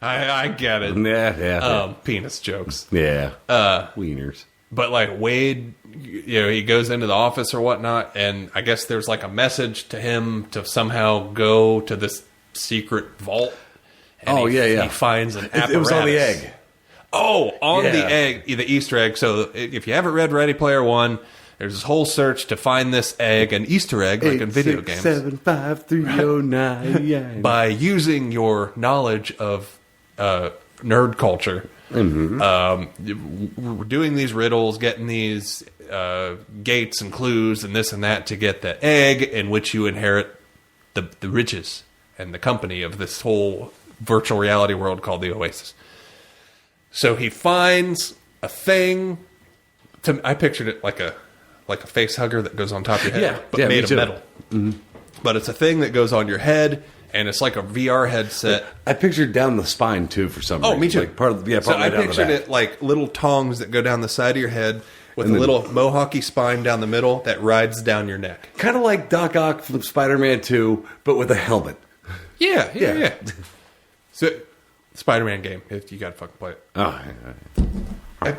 I get it. Yeah. Penis jokes. Yeah. Wieners. But like Wade, he goes into the office or whatnot, and I guess there's like a message to him to somehow go to this secret vault. And he finds an apparatus. It was on the egg. Oh, the egg, the Easter egg. So if you haven't read Ready Player One, there's this whole search to find this egg, an Easter egg, like in video games. 8675309. By using your knowledge of nerd culture, we're doing these riddles, getting these gates and clues and this and that to get the egg in which you inherit the riches and the company of this whole virtual reality world called the Oasis. So he finds a thing. I pictured it like a face hugger that goes on top of your head, but made of metal. But it's a thing that goes on your head, and it's like a VR headset. I pictured down the spine too for some reason. Oh, me too. Like part of so I pictured it like little tongs that go down the side of your head with a little mohawky spine down the middle that rides down your neck. Kind of like Doc Ock from Spider-Man 2, but with a helmet. Yeah. So, Spider-Man game. You got to fucking play it.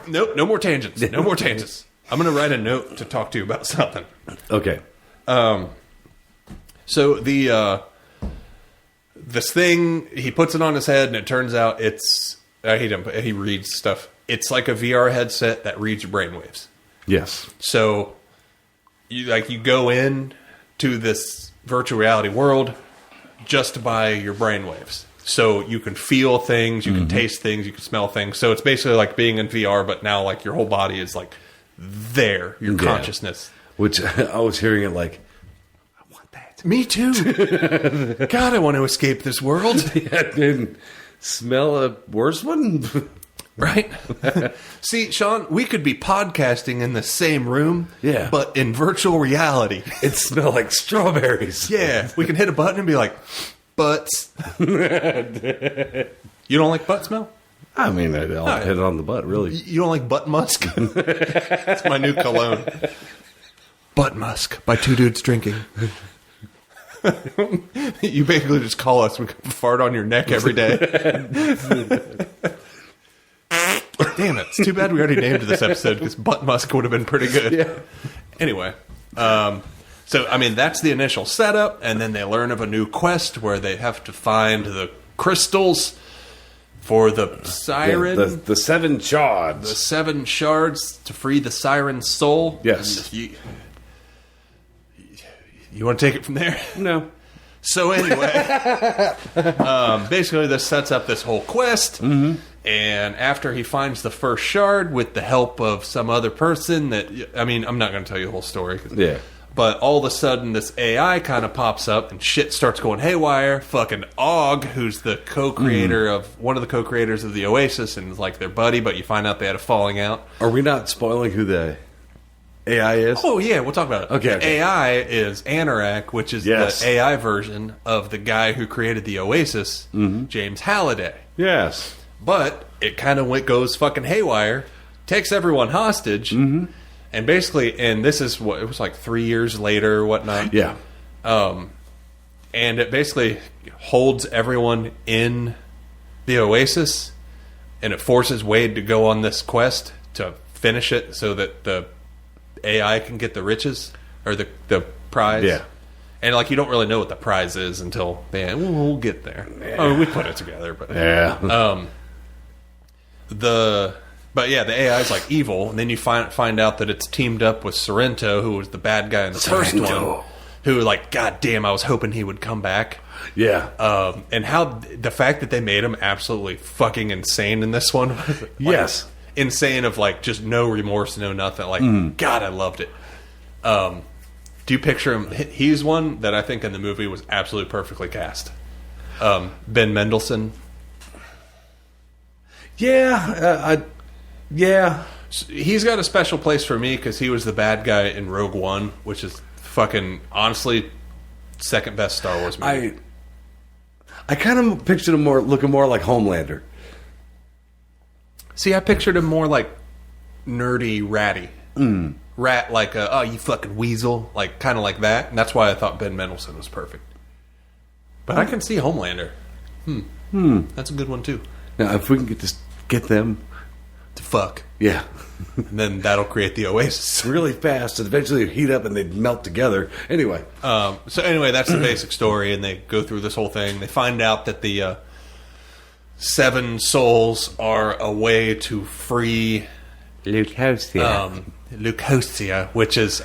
Nope, no more tangents. No more tangents. I'm going to write a note to talk to you about something. Okay. So this thing, he puts it on his head, and it turns out it's he reads stuff. It's like a VR headset that reads your brainwaves. Yes. So you go in to this virtual reality world just by your brainwaves. So you can feel things, you can taste things, you can smell things. So it's basically like being in VR, but now like your whole body is like there, your consciousness. Which I was hearing it like, I want that. Me too. God, I want to escape this world. Didn't smell a worse one. Right? See, Sean, we could be podcasting in the same room, but in virtual reality. It smelled like strawberries. Yeah, we can hit a button and be like, butts. You don't like butt smell? I mean, I'll hit it on the butt, really. You don't like butt musk? That's my new cologne. Butt musk by Two Dudes Drinking. You basically just call us. We can fart on your neck every day. Damn it. It's too bad we already named this episode because butt musk would have been pretty good. Yeah. Anyway. So, I mean, that's the initial setup, and then they learn of a new quest where they have to find the crystals for the siren. Yeah, the 7 shards. The 7 shards to free the siren's soul. Yes. You want to take it from there? No. So anyway, basically this sets up this whole quest, and after he finds the first shard with the help of some other person I'm not going to tell you the whole story. Yeah. But all of a sudden, this AI kind of pops up, and shit starts going haywire. Fucking Ogg, who's the co-creator of one of the co-creators of the Oasis, and is like their buddy, but you find out they had a falling out. Are we not spoiling who the AI is? Oh yeah, we'll talk about it. Okay. The AI is Anorak, which is the AI version of the guy who created the Oasis, James Halliday. Yes. But it kind of goes fucking haywire, takes everyone hostage. And basically, and this is what it was like 3 years later or whatnot. Yeah. And it basically holds everyone in the Oasis, and it forces Wade to go on this quest to finish it so that the AI can get the riches or the prize. Yeah. And like you don't really know what the prize is until we'll get there. Oh, we put it together, but Yeah. But yeah, the AI is like evil, and then you find out that it's teamed up with Sorrento, who was the bad guy in the first Sorrento. one. Who like, God damn, I was hoping he would come back. Yeah. And how the fact that they made him absolutely fucking insane in this one. Like, Yes. insane of like just no remorse, no nothing. Like, God, I loved it. Do you picture him? He's one that I think in the movie was absolutely perfectly cast. Ben Mendelsohn. Yeah. Yeah. He's got a special place for me because he was the bad guy in Rogue One, which is fucking honestly second best Star Wars movie. I kind of pictured him looking more like Homelander. See, I pictured him more like nerdy, ratty. Rat, like, oh, you fucking weasel. Like, kind of like that. And that's why I thought Ben Mendelsohn was perfect. But I can see Homelander. That's a good one, too. Now, if we can get them, To fuck. yeah, And then that'll create the Oasis. really fast, and eventually they'd heat up and they'd melt together. Anyway, So anyway, that's the basic story, and they go through this whole thing. They find out that the 7 souls are a way to free Lucosia, which is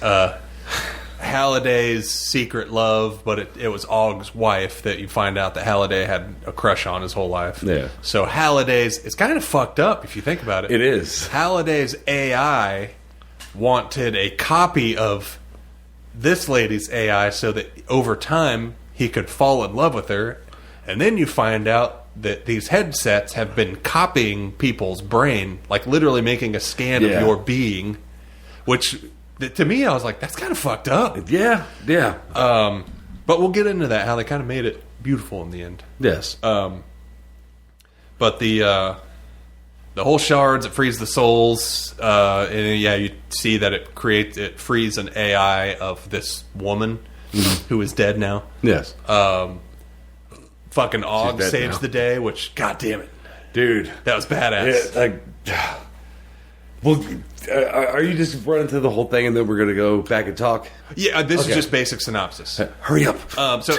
Halliday's secret love, but it was Aug's wife that you find out that Halliday had a crush on his whole life. Yeah. So Halliday's, it's kind of fucked up if you think about it. it is. Halliday's AI wanted a copy of this lady's AI so that over time he could fall in love with her. And then you find out that these headsets have been copying people's brain, like literally making a scan Yeah. of your being, which to me I was like, that's kind of fucked up. Yeah, yeah, But we'll get into that, how they kind of made it beautiful in the end. yes. But the whole shards, it frees the souls, and yeah, you see that it frees an AI of this woman who is dead now. yes, Fucking Og dead saves now. the day, which, god damn it, dude. that was badass. Well, are you just running through the whole thing and then we're going to go back and talk? Yeah, this Okay. is just basic synopsis. Hurry up. So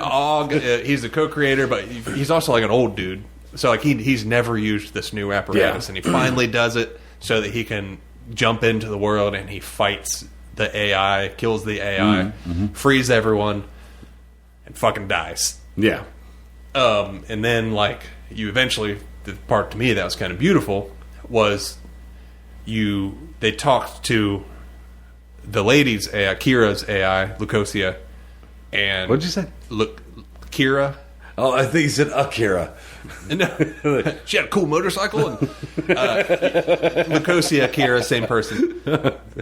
Og, he's the co-creator, but he's also like an old dude. So like he's never used this new apparatus, Yeah. and he finally does it so that he can jump into the world, and he fights the AI, kills the AI, frees everyone, and fucking dies. Yeah. And then like you eventually, the part to me that was kind of beautiful was they talked to the lady's AI, Kira's AI, Lucosia, and What'd you say? Kira. Oh, I think you said Akira. No, she had a cool motorcycle. And, Lucosia, Kira, same person.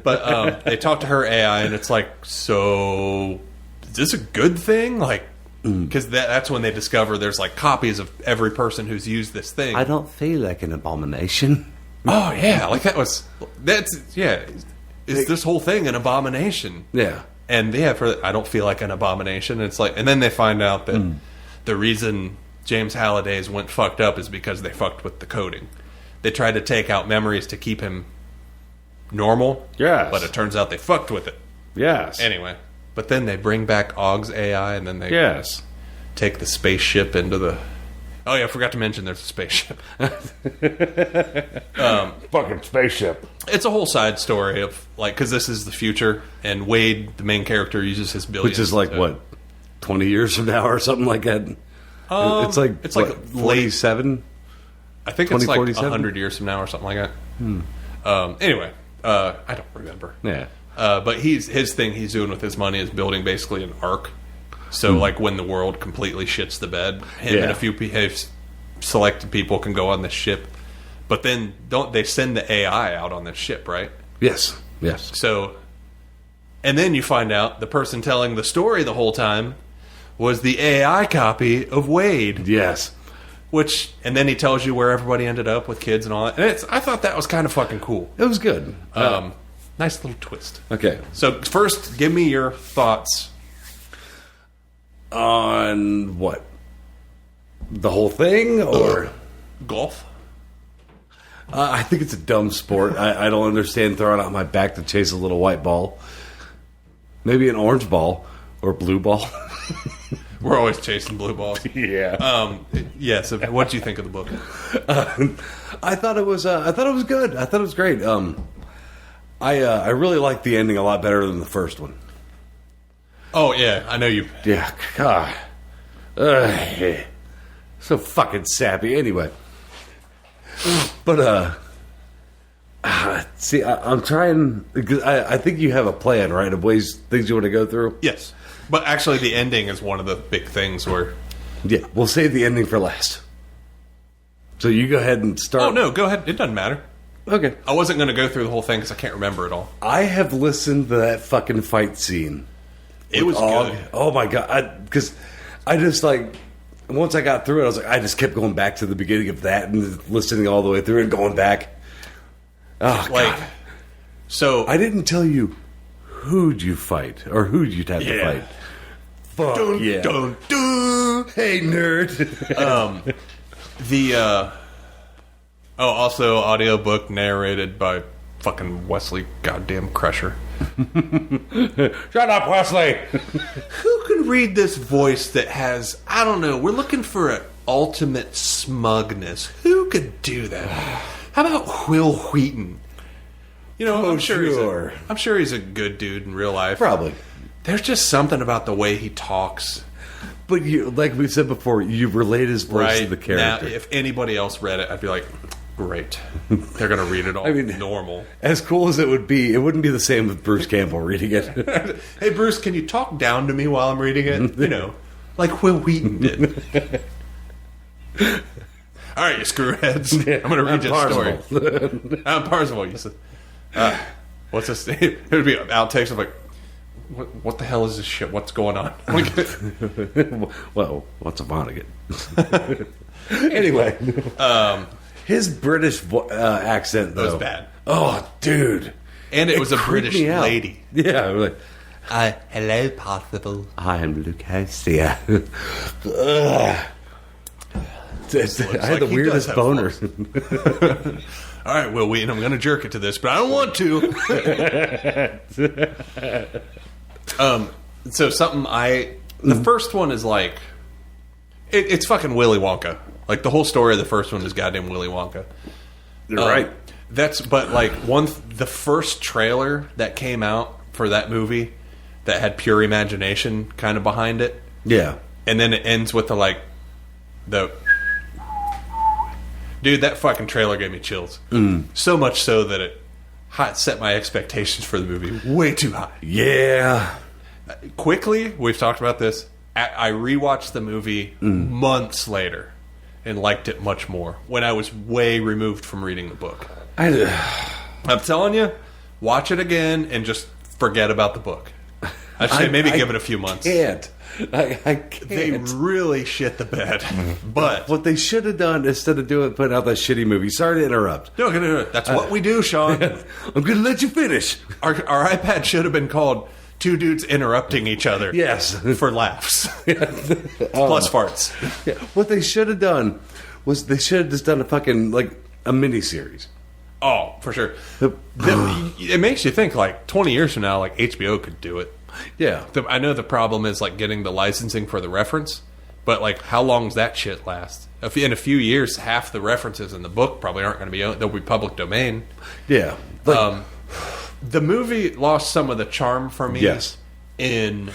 But they talked to her AI, and it's like, so is this a good thing? Like, because that's when they discover there's like copies of every person who's used this thing. I don't feel like an abomination. Oh yeah, like that's yeah. Is this whole thing an abomination? Yeah. And yeah, I don't feel like an abomination. It's like, and then they find out that the reason James Halliday's went fucked up is because they fucked with the coding. They tried to take out memories to keep him normal. Yes. But it turns out they fucked with it. Yes. Anyway, but then they bring back Og's AI, and then they Yes. take the spaceship into the. Oh yeah, I forgot to mention there's a spaceship. Fucking spaceship. It's a whole side story of like, because this is the future, and Wade, the main character, uses his billions. Which is like, to- what, 20 years from now or something like that? It's like like what, late- 47? I think it's like 2047? 100 years from now or something like that. Anyway, I don't remember. Yeah. But his thing he's doing with his money is building basically an ark. So like when the world completely shits the bed, him Yeah. and a few selected people can go on this ship. But then don't they send the AI out on this ship, right? Yes. Yes. So, and then you find out the person telling the story the whole time was the AI copy of Wade. Yes. And then he tells you where everybody ended up with kids and all that. And I thought that was kind of fucking cool. It was good. Nice little twist. Okay. So first, give me your thoughts. On what? The whole thing? Or. Golf? I think it's a dumb sport. I don't understand throwing out my back to chase a little white ball. Maybe an orange ball or blue ball. We're always chasing blue balls. Yeah. Yeah. So, what do you think of the book? I thought it was good. I thought it was great. I really liked the ending a lot better than the first one. Oh yeah, I know you. Yeah, God. So fucking sappy. Anyway. But, see, I'm trying, because I think you have a plan, right, of things you want to go through? Yes, but actually, the ending is one of the big things where. Yeah, we'll save the ending for last. So you go ahead and start. Oh no, go ahead. It doesn't matter. Okay. I wasn't going to go through the whole thing because I can't remember it all. I have listened to that fucking fight scene. It was good. Oh my God. Because I just like, once I got through it, I was like, I just kept going back to the beginning of that and listening all the way through and going back. Oh, Like, God. so I didn't tell you who'd you fight or who'd you have to fight. Fuck dun, yeah. dun, dun. Hey, nerd. Also audiobook narrated by fucking Wesley goddamn Crusher. Shut up, Wesley. Who can read this voice that has, I don't know, we're looking for an ultimate smugness. Who could do that? How about Will Wheaton? You know, Oh, I'm sure sure. I'm sure he's a good dude in real life. Probably. There's just something about the way he talks. But you, like we said before, you relate his voice Right to the now, character. if anybody else read it, I'd be like, great. They're going to read it all I mean, normal. As cool as it would be, it wouldn't be the same with Bruce Campbell reading it. Hey, Bruce, can you talk down to me while I'm reading it? You know, like Will Wheaton did. All right, you screwheads. I'm going to read you a story. I'm Parzival. You said, what's this? It would be outtakes of like, what the hell is this shit? What's going on? Well, what's a Vonnegut? Anyway, his British accent, though. was bad. Oh, dude. And it was a creeped British me out. lady. Yeah, like, Hello, Parzival. I am Lucasia. I had the like he does weirdest have boner. All right, Will Wheaton, I'm going to jerk it to this, but I don't want to. So something the first one is like, it's fucking Willy Wonka. Like the whole story of the first one is goddamn Willy Wonka. You're right. But like the first trailer that came out for that movie that had pure imagination kind of behind it, Yeah. and then it ends with the dude, that fucking trailer gave me chills. So much so that it set my expectations for the movie way too high. Yeah. Quickly, we've talked about this. I rewatched the movie months later and liked it much more when I was way removed from reading the book. I'm telling you, watch it again and just forget about the book. I'd say maybe give it a few months. I can't. They really shit the bed. But What they should have done instead of putting out that shitty movie. Sorry to interrupt. no, that's what we do, Sean. I'm going to let you finish. Our iPad should have been called Two Dudes Interrupting Each Other. Yes. For laughs. Plus farts. Yeah. What they should have done was they should have just done a fucking, like, a mini-series. Oh, for sure. It makes you think, like, 20 years from now, like, HBO could do it. Yeah. I know the problem is, like, getting the licensing for the reference, but, like, how long does that shit last? In a few years, half the references in the book probably aren't going to be owned. They'll be public domain. Yeah. Like, The movie lost some of the charm for me Yes. in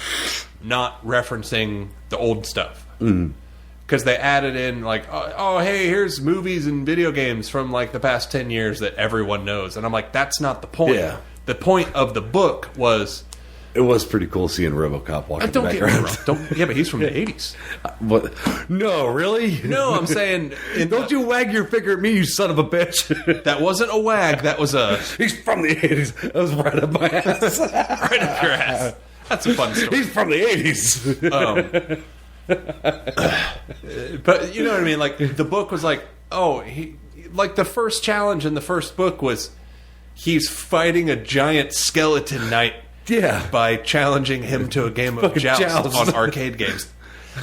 not referencing the old stuff. Because they added in, like, oh, hey, here's movies and video games from, like, the past 10 years that everyone knows. And I'm like, that's not the point. Yeah. The point of the book was... it was pretty cool seeing RoboCop walking in the Don't get me background. wrong. Yeah, but he's from the 80s. What? No, really? No, I'm saying... Don't you wag your finger at me, you son of a bitch. That wasn't a wag. That was a... He's from the 80s. That was right up my ass. right up your ass. That's a fun story. He's from the 80s. But you know what I mean? Like, the book was like, like the first challenge in the first book was he's fighting a giant skeleton knight Yeah. by challenging him to a game of Fucking joust joust. on arcade games.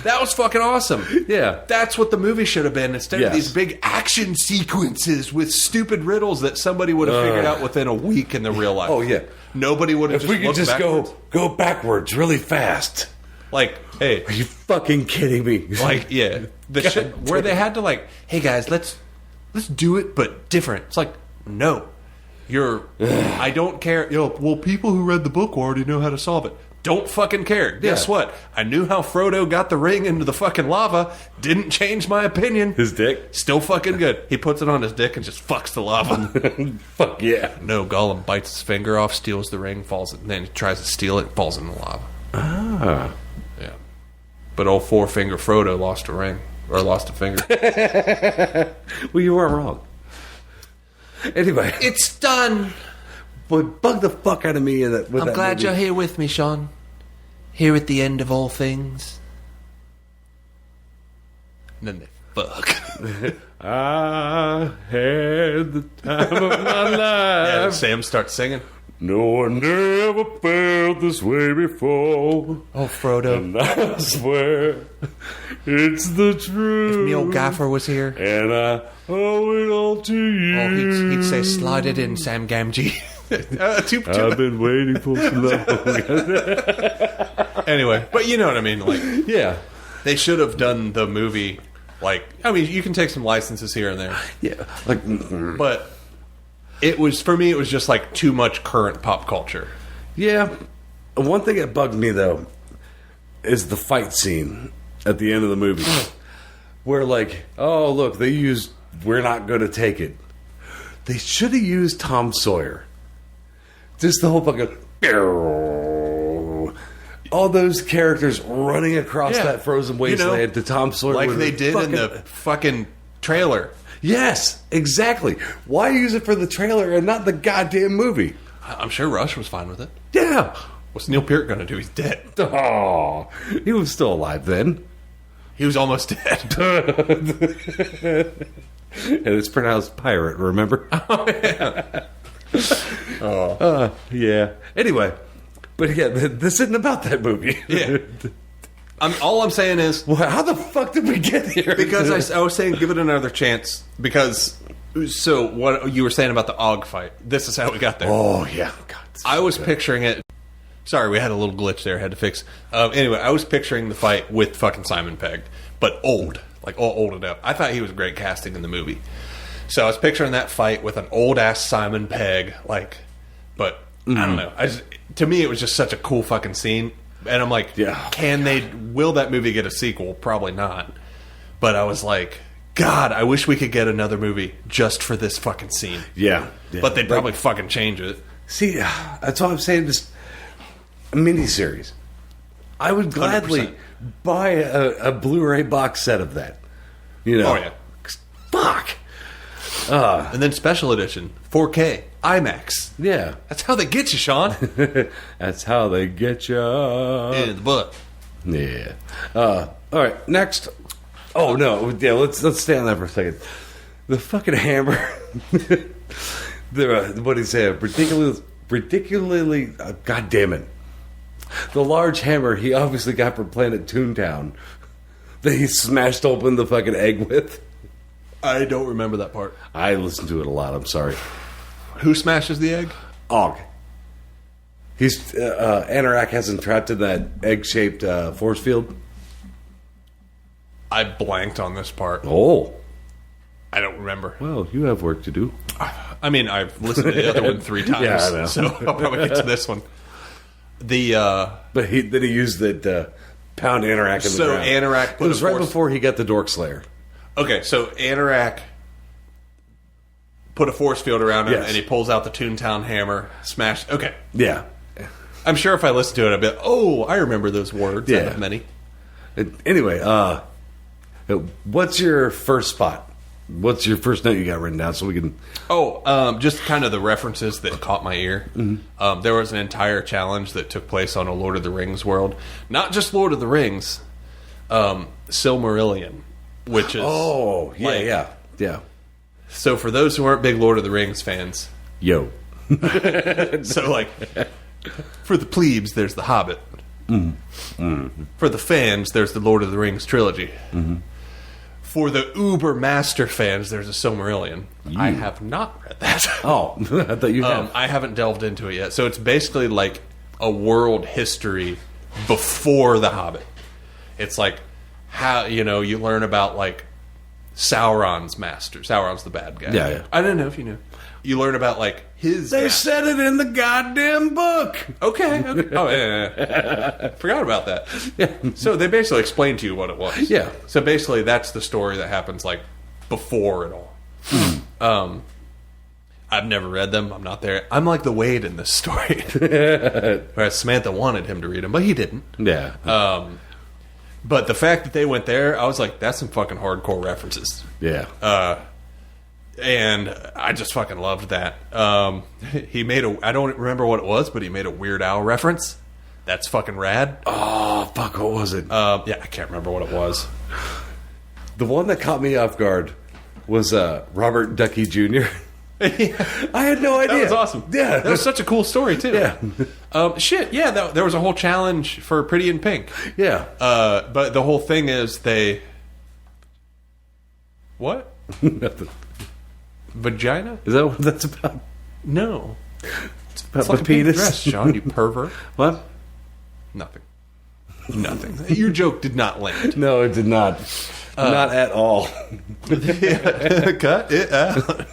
That was fucking awesome. Yeah. That's what the movie should have been, instead of Yes. these big action sequences with stupid riddles that somebody would have figured out within a week in the real life. Oh, yeah. Nobody would have If just we could looked just backwards. go backwards really fast. Like, hey, Are you fucking kidding me? like, yeah, the shit where they had to like, hey guys, let's do it, but different. It's like, no, I don't care. Well, people who read the book already know how to solve it. Don't fucking care. Guess Yeah. what? I knew how Frodo got the ring into the fucking lava. Didn't change my opinion. His dick? Still fucking good. He puts it on his dick and just fucks the lava. Fuck yeah. No, Gollum bites his finger off, steals the ring, falls, and then he tries to steal it, falls in the lava. Ah. Yeah. But old four-finger Frodo lost a ring. Or lost a finger. Well, you weren't wrong. Anyway, It's done. but bug the fuck out of me in that. With I'm that glad movie. you're here with me, Sean. Here at the end of all things. And then they fuck. I had the time of my Yeah, life. Sam starts singing. No one ever felt this way before. Oh, Frodo. And I swear it's the truth. Neil Gaffer was here. And I owe it all to you. Oh, he'd say, slide it in, Sam Gamgee. I've been waiting for so long. Anyway, but you know what I mean. Like, Yeah. they should have done the movie. Like, I mean, you can take some licenses here and there, Yeah. Like, but it was, for me, it was just like too much current pop culture. yeah. One thing that bugged me, though, is the fight scene at the end of the movie. Where, like, oh, look, they used We're Not Gonna Take It. They should have used Tom Sawyer. Just the whole fucking... All those characters running across Yeah. that frozen You know, wasteland to Tom Sawyer. Like with they a did in the fucking trailer. Yes, exactly. Why use it for the trailer and not the goddamn movie? I'm sure Rush was fine with it. Yeah. What's Neil Peart going to do? He's dead. Oh, he was still alive then. He was almost dead. And it's pronounced pirate, remember? Yeah. Anyway, but yeah, this isn't about that movie. Yeah. All I'm saying is, Well, how the fuck did we get here? because I was saying give it another chance, because, so what you were saying about the Og fight, this is how we got there. Oh, yeah. God, I was picturing it. Sorry, we had a little glitch there. Had to fix. Anyway, I was picturing the fight with fucking Simon Pegg, but old, like all old enough. I thought he was great casting in the movie, so I was picturing that fight with an old ass Simon Pegg, like. But I don't know. To me, it was just such a cool fucking scene, and I'm like, Yeah. Will that movie get a sequel? Probably not. But I was like, God, I wish we could get another movie just for this fucking scene. Yeah. But they'd Like, probably fucking change it. See, that's all I'm saying. Just a miniseries. I would gladly 100%. buy a Blu-ray box set of that. You know? Oh yeah. Fuck. And then special edition, 4K, IMAX. Yeah. That's how they get you, Sean. That's how they get you. In the butt. Yeah. All right. Next. Oh no. Yeah. Let's stay on that for a second. The fucking hammer. What did he say? Ridiculously. God damn it. The large hammer he obviously got from Planet Toontown that he smashed open the fucking egg with. I don't remember that part. I listened to it a lot. I'm sorry. Who smashes the egg? Og. He's Anorak has him trapped in that egg-shaped force field. I blanked on this part. Oh. I don't remember. Well, you have work to do. I mean, I've listened to the other one 3 times, Yeah, I know. so I'll probably get to this one. The But then he used that pound Anorak in the So ground. Anorak It put was a right force- before he got the Dork Slayer. okay, so Anorak put a force field around him, Yes. and he pulls out the Toontown hammer, smash. Okay, Yeah. I'm sure if I listen to it, I'll be, oh, I remember those words. Yeah. I have many. Anyway, what's your first spot? What's your first note you got written down so we can... Just kind of the references that caught my ear. There was an entire challenge that took place on a Lord of the Rings world. Not just Lord of the Rings, Silmarillion, which is... Oh, yeah, like- yeah. So for those who aren't big Lord of the Rings fans, Yo. so like, for the plebes, there's The Hobbit. For the fans, there's the Lord of the Rings trilogy. For the uber master fans, there's a Silmarillion. I have not read that. Oh, I thought you had. I haven't delved into it yet. So it's basically like a world history before The Hobbit. It's like how, you learn about like Sauron's master. Sauron's the bad guy. Yeah. I don't know if you knew. You learn about like his. They said it in the goddamn book. Okay. Oh, yeah. Forgot about that. Yeah. So they basically explained to you what it was. Yeah. So basically, that's the story that happens like before it all. I've never read them. I'm not there. I'm like the Wade in this story. Whereas Samantha wanted him to read them, but he didn't. Yeah. But the fact that they went there, I was like, that's some fucking hardcore references. Yeah. And I just fucking loved that. He made I don't remember what it was, but he made a Weird Al reference. That's fucking rad. Oh, fuck, what was it? Yeah, I can't remember what it was. The one that caught me off guard was Robert Ducky Jr. I had no idea. That was awesome. Yeah. That was such a cool story, too. Yeah. There was a whole challenge for Pretty in Pink. Yeah. But the whole thing is What? Nothing. Vagina? Is that what that's about? No. It's about It's like my a pink penis. dress, Sean, you pervert. What? Nothing. Your joke did not land. No, it did not. Not at all. Cut it out.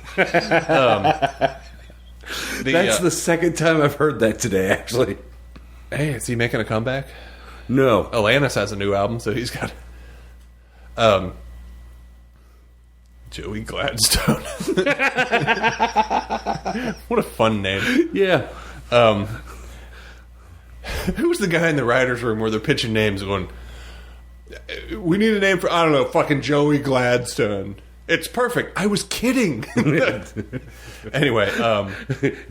That's the second time I've heard that today, actually. Hey, is he making a comeback? No. Alanis has a new album, so he's got Joey Gladstone. What a fun name. Yeah. Who's the guy in the writer's room where they're pitching names going, we need a name for, I don't know, fucking Joey Gladstone. It's perfect. I was kidding. Anyway,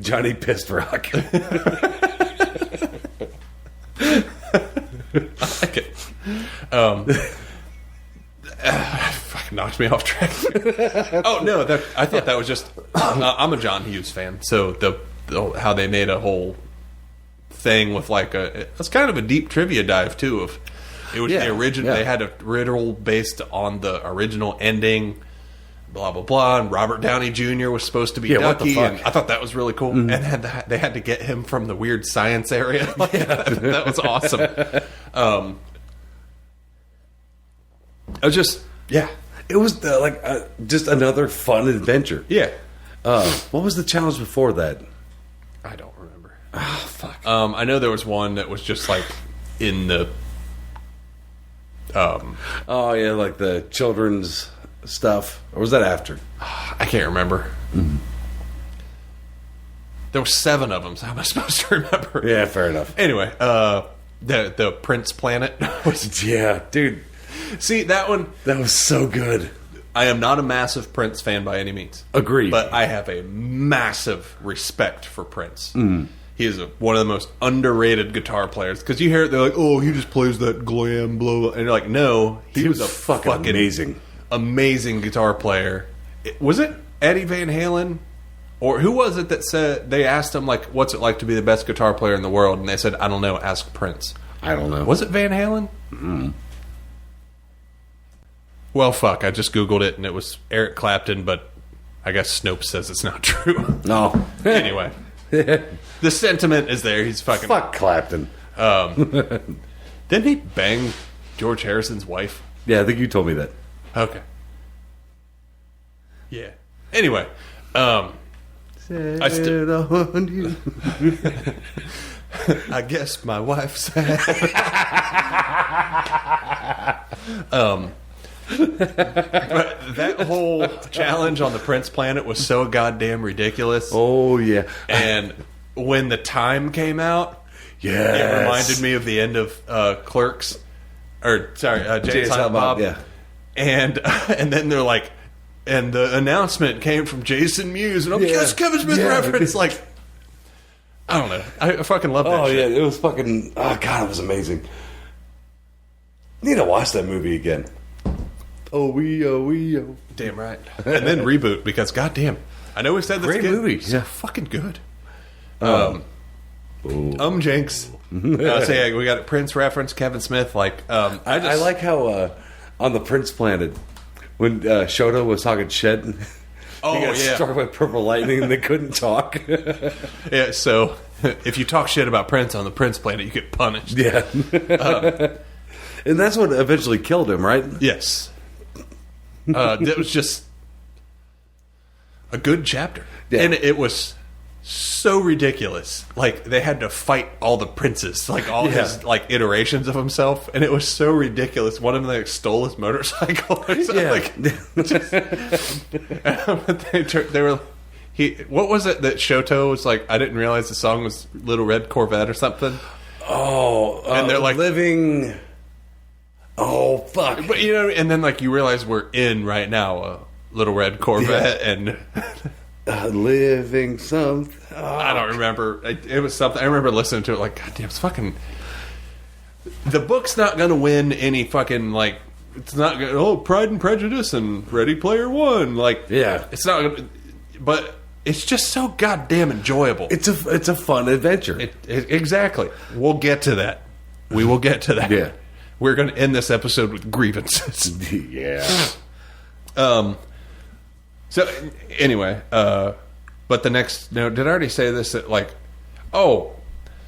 Johnny Pissed Rock. I like it. Fucking knocked me off track. Oh no, I thought that was just. I'm a John Hughes fan, so how they made a whole thing with like it's kind of a deep trivia dive too. Of it was the original. Yeah. They had a riddle based on the original ending. Blah blah blah. And Robert Downey Jr. was supposed to be what the Ducky, fuck? and I thought that was really cool. And they had to get him from the weird science area. Like, that was awesome. I was just It was just another fun adventure. yeah. What was the challenge before that? I don't remember. Oh, fuck. I know there was one that was just like in the. Oh, yeah, like the children's stuff. Or was that after? I can't remember. There were 7 of them, so how am I supposed to remember? Yeah, fair enough. Anyway, the Prince Planet was. Yeah, dude, See, that one. that was so good. I am not a massive Prince fan by any means. Agreed. But I have a massive respect for Prince. He is one of the most underrated guitar players. Because you hear it, they're like, oh, he just plays that glam, blah, blah. And you're like, no. He was a fucking amazing. Amazing guitar player. Was it Eddie Van Halen? Or who was it that said, they asked him, like, what's it like to be the best guitar player in the world? And they said, I don't know, ask Prince. I don't know. Was it Van Halen? Mm-hmm. Well, fuck, I just Googled it and it was Eric Clapton, but I guess Snopes says it's not true. No. Anyway, the sentiment is there. He's fucking. Fuck Clapton. Didn't he bang George Harrison's wife? Yeah, I think you told me that. Okay. Yeah. Anyway, I guess my wife said. But that whole challenge on the Prince planet was so goddamn ridiculous. Oh, yeah. And when the time came out, Yes. it reminded me of the end of Clerks. Or, sorry, Jay and Silent Bob. Yeah. And then they're like, and the announcement came from Jason Mewes. And I'm like, yes, Kevin Smith reference. Like, I don't know. I fucking love that Oh, shit. yeah. It was fucking... Oh, God, it was amazing. Need to watch that movie again. Oh, oh. Damn right. And then reboot because goddamn, I know we said this Great again. movie. It's Yeah. fucking good. Jinx. So yeah, we got a Prince reference, Kevin Smith. Like, I like how on the Prince planet, when Shoto was talking shit, he got struck by purple lightning and they couldn't talk. Yeah, so if you talk shit about Prince on the Prince planet, you get punished. Yeah. And that's what eventually killed him, right? Yes. That was just a good chapter. Yeah. And it was so ridiculous. Like, they had to fight all the princes, like all his like iterations of himself, and it was so ridiculous. One of them like stole his motorcycle or something. Yeah. Like, they were what was it that Shoto was like, I didn't realize the song was Little Red Corvette or something. Oh, and they're like living. Oh fuck! But you know, and then like you realize we're in right now a Little Red Corvette, and living something. Oh. I don't remember. It was something. I remember listening to it like, God damn, it's fucking. The book's not going to win any fucking like. It's not going. Oh, Pride and Prejudice and Ready Player One. Like, yeah, it's not. Gonna, but it's just so goddamn enjoyable. It's a fun adventure. Exactly. We'll get to that. We will get to that. Yeah. We're going to end this episode with grievances. Yeah. So anyway, but the next. No, did I already say this? That like, so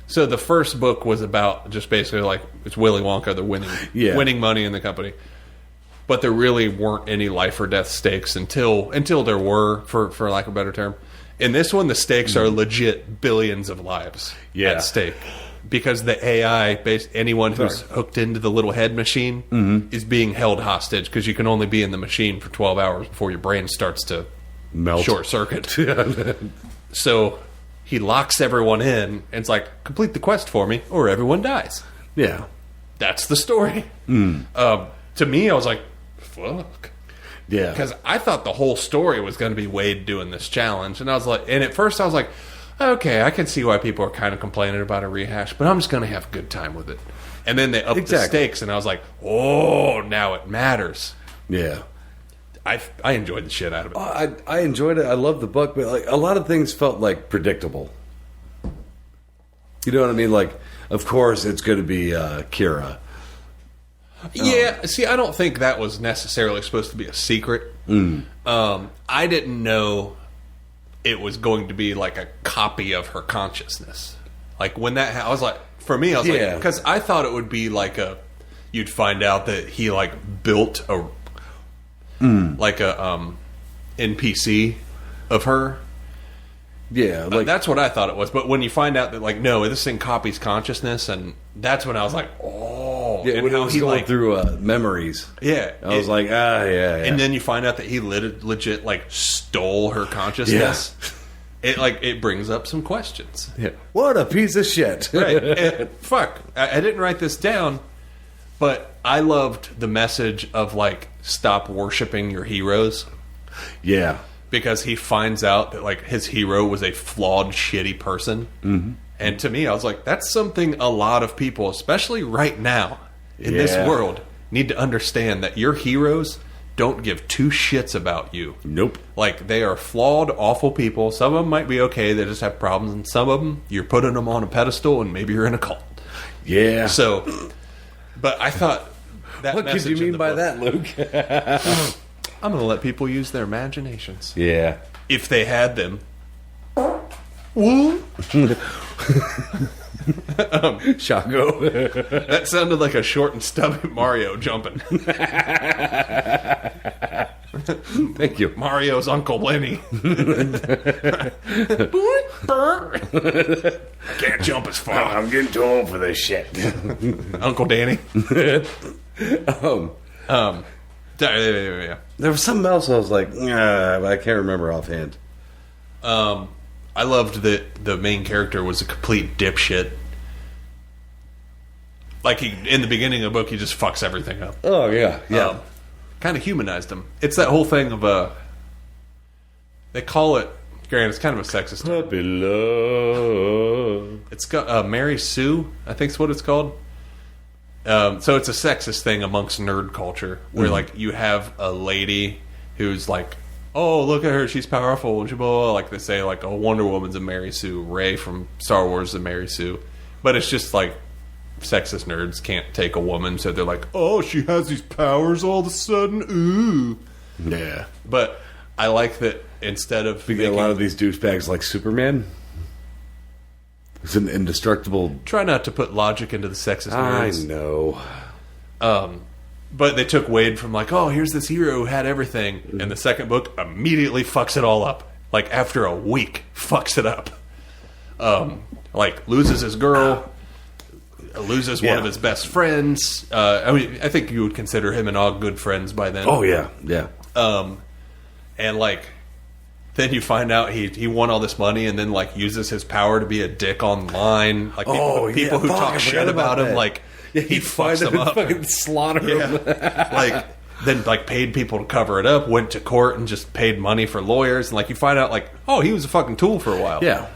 the first book was about just basically like it's Willy Wonka, the winning money in the company, but there really weren't any life or death stakes until there were, for lack of a better term. In this one, the stakes are legit billions of lives at stake. Because the AI, anyone who's hooked into the little head machine, is being held hostage because you can only be in the machine for 12 hours before your brain starts to melt, short circuit. So he locks everyone in and it's like, complete the quest for me or everyone dies. Yeah. That's the story. To me, I was like, fuck. Yeah. Because I thought the whole story was going to be Wade doing this challenge. And I was like, and at first I was like, okay, I can see why people are kind of complaining about a rehash, but I'm just going to have a good time with it. And then they upped the stakes, and I was like, oh, now it matters. Yeah. I enjoyed the shit out of it. I enjoyed it. I loved the book, but like a lot of things felt like predictable. You know what I mean? Like, of course, it's going to be Kira. Yeah, see, I don't think that was necessarily supposed to be a secret. I didn't know it was going to be like a copy of her consciousness. Like when that, I was like, for me, I was like, because I thought it would be like you'd find out that he like built a NPC of her. Yeah, like that's what I thought it was. But when you find out that like no, this thing copies consciousness, and that's when I was like, oh, yeah, and when how he was he going like through memories. Yeah, I was like, yeah. And then you find out that he legit like stole her consciousness. Yeah. It brings up some questions. Yeah. What a piece of shit! Right? And, fuck, I didn't write this down, but I loved the message of like stop worshiping your heroes. Yeah. Because he finds out that like his hero was a flawed, shitty person, and to me, I was like, "That's something a lot of people, especially right now in this world, need to understand that your heroes don't give two shits about you. Nope. Like they are flawed, awful people. Some of them might be okay; they just have problems, and some of them you're putting them on a pedestal, and maybe you're in a cult. Yeah. So, but I thought that. What could you mean by that, Luke? I'm going to let people use their imaginations. Yeah. If they had them. Woo! Shaco. That sounded like a short and stubby Mario jumping. Thank you. Mario's Uncle Lenny. I can't jump as far. I'm getting too old for this shit. Uncle Danny. Yeah. There was something else I was like, but I can't remember offhand. I loved that the main character was a complete dipshit. Like in the beginning of the book, he just fucks everything up. Oh yeah, yeah. Kind of humanized him. It's that whole thing of they call it. Granted, it's kind of a sexist term. Puppy love. It's got Mary Sue, I think is what it's called. So it's a sexist thing amongst nerd culture where like you have a lady who's like oh, look at her, she's powerful, blah, blah, blah. Like they say, like, oh, Wonder Woman's a Mary Sue, Rey from Star Wars is a Mary Sue. But it's just like sexist nerds can't take a woman, so they're like, oh, she has these powers all of a sudden, ooh. Yeah. But I like that instead of We get a lot of these douchebags like Superman. It's an indestructible... try not to put logic into the sexist I nerds. know. But they took Wade from like, oh, here's this hero who had everything. And the second book immediately fucks it all up. Like, after a week, fucks it up. Like, loses his girl, loses one of his best friends. I mean, I think you would consider him and Og good friends by then. Oh, yeah. Yeah. And, like, then you find out he won all this money and then, like, uses his power to be a dick online. Like, people who talk shit about him, like, yeah, he fucks them up. Fucking slaughter them. Like, then, like, paid people to cover it up, went to court and just paid money for lawyers. And, like, you find out, like, oh, he was a fucking tool for a while. Yeah.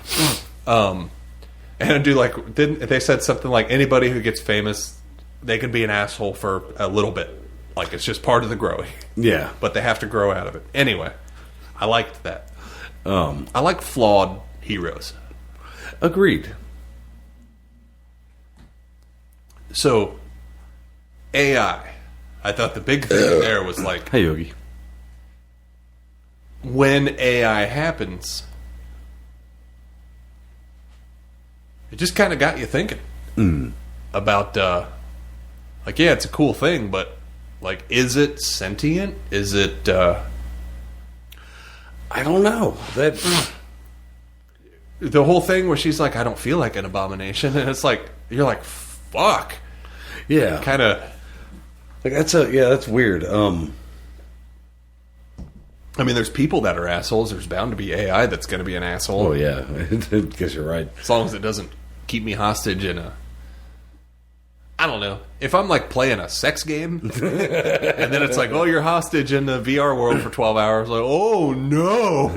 And I do, like, they said something like, anybody who gets famous, they can be an asshole for a little bit. Like, it's just part of the growing. Yeah. But they have to grow out of it. Anyway, I liked that. I like flawed heroes. Agreed. So, AI. I thought the big thing there was like, Hey, Yogi. when AI happens, it just kind of got you thinking about, like, yeah, it's a cool thing, but, like, is it sentient? Is it, I don't know. That the whole thing where she's like, I don't feel like an abomination, and it's like, you're like, fuck. yeah. Kind of, Like that's weird. I mean, there's people that are assholes. There's bound to be AI that's going to be an asshole. Oh yeah. I guess you're right. As long as it doesn't keep me hostage in a... I don't know. If I'm, like, playing a sex game, and then it's like, oh, you're hostage in the VR world for 12 hours. Like, oh, no.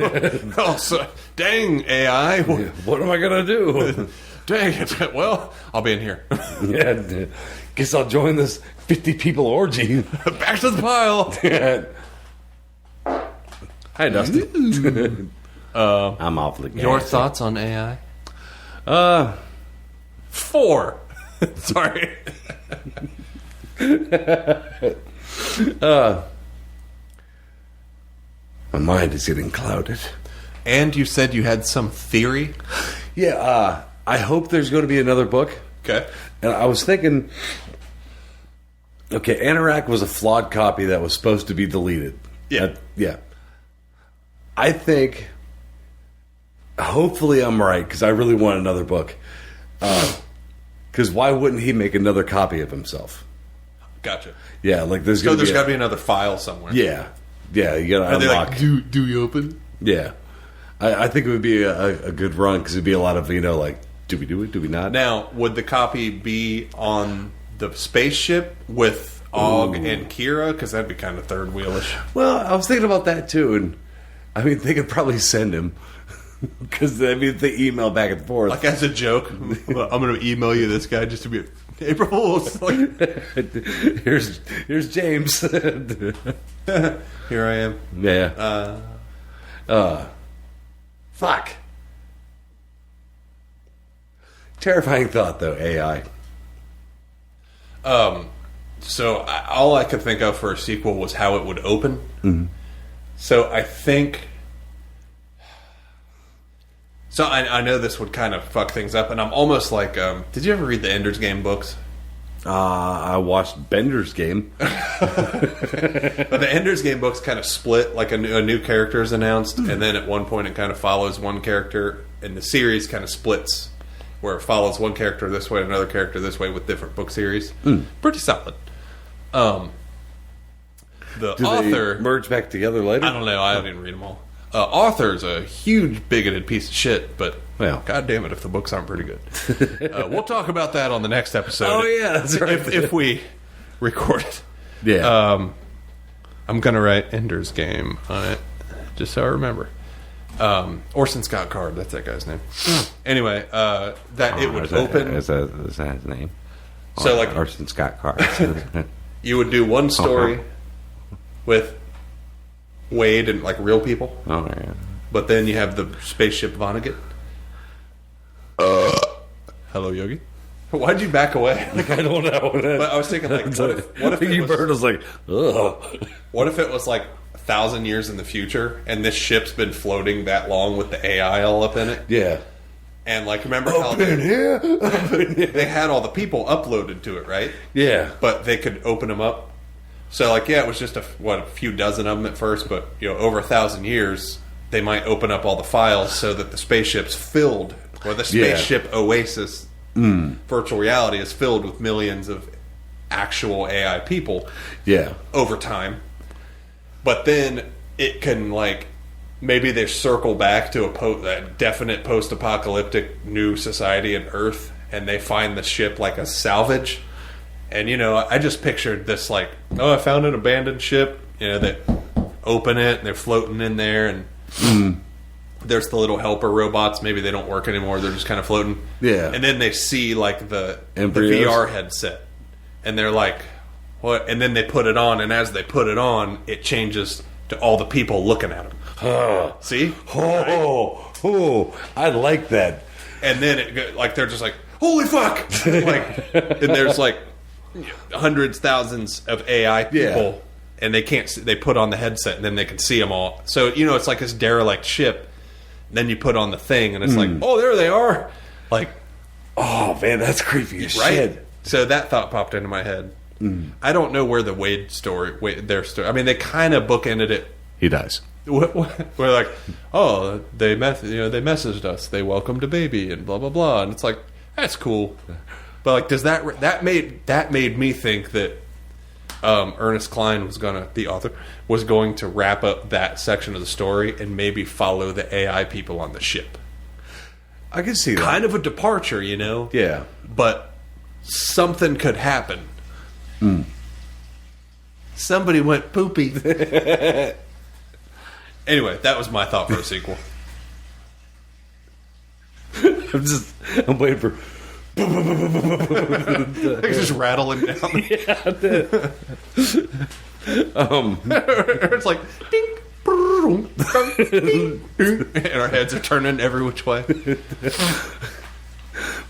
Oh, so, dang, AI. What am I gonna do? Dang it. Well, I'll be in here. Yeah, guess I'll join this 50 people orgy. Back to the pile. Hi, Dusty. I'm awfully gassy. Your thoughts on AI? 4. Sorry. My mind is getting clouded. And you said you had some theory? Yeah, I hope there's going to be another book. Okay. And I was thinking, okay, Anorak was a flawed copy that was supposed to be deleted. Yeah. Yeah. I think, hopefully I'm right, because I really want another book. Because why wouldn't he make another copy of himself? Gotcha. Yeah, like there's So going to there's be... got to be another file somewhere. Yeah. Yeah, you got to Are they unlock... like, do we open? Yeah. I think it would be a good run, because it'd be a lot of, like, do we do it, do we not? Now, would the copy be on the spaceship with Og and Kira? Because that'd be kind of third wheelish. Well, I was thinking about that too, and I mean, they could probably send him because I mean, they email back and forth. Like as a joke, I'm going to email you this guy just to be April Fool's. Like, here's James. here I am. Yeah. Fuck. Terrifying thought, though. AI. So all I could think of for a sequel was how it would open. Mm-hmm. So I think... So I know this would kind of fuck things up, and I'm almost like... did you ever read the Ender's Game books? I watched Bender's Game. But the Ender's Game books kind of split, like a new character is announced, and then at one point it kind of follows one character, and the series kind of splits, where it follows one character this way, another character this way, with different book series. Pretty solid. The Do author... they merge back together later? I don't know, I didn't read them all. Author's a huge bigoted piece of shit, but well, god damn it if the books aren't pretty good. We'll talk about that on the next episode. Oh yeah, that's right. If we record it. Yeah. I'm gonna write Ender's Game on it, just so I remember. Orson Scott Card, that's that guy's name. Anyway, that it would open. Is that his name? So like Orson Scott Card. you would do one story with Wade and like real people. Oh yeah. But then you have the spaceship Vonnegut. Hello, Yogi. Why'd you back away? I don't know. But I was thinking, like, what if you bird was like, ugh. What if it was like 1,000 years in the future, and this ship's been floating that long with the AI all up in it? Yeah. And like, remember how they had all the people uploaded to it, right? Yeah. But they could open them up. So like, yeah, it was just a few dozen of them at first, but over 1,000 years, they might open up all the files so that the spaceship's filled, or the spaceship Oasis virtual reality is filled with millions of actual AI people. Yeah. Over time. But then it can, like, maybe they circle back to a definite post-apocalyptic new society in Earth, and they find the ship like a salvage. And, I just pictured this, like, I found an abandoned ship. They open it, and they're floating in there, and there's the little helper robots. Maybe they don't work anymore. They're just kind of floating. Yeah. And then they see, like, the Embryos. VR headset. And they're like, what? And then they put it on, and as they put it on, it changes to all the people looking at them. See? Oh, I like that. And then they're just like, holy fuck! Like, and there's like hundreds, thousands of AI people, and they can't. They put on the headset, and then they can see them all. So it's like this derelict ship. Then you put on the thing, and it's like, oh, there they are. Like, oh man, that's creepy as right? shit. So that thought popped into my head. I don't know where the their story. I mean, they kind of bookended it. He dies. We're like, oh, they messaged us. They welcomed a baby and blah blah blah, and it's like, that's cool. But like, does that made me think that Ernest Cline the author was going to wrap up that section of the story and maybe follow the AI people on the ship. I can see that. Kind of a departure, Yeah. But something could happen. Somebody went poopy. Anyway, that was my thought for a sequel. I'm waiting for. It's just rattling down. It's like ding, brrrr, ding, ding, and our heads are turning every which way.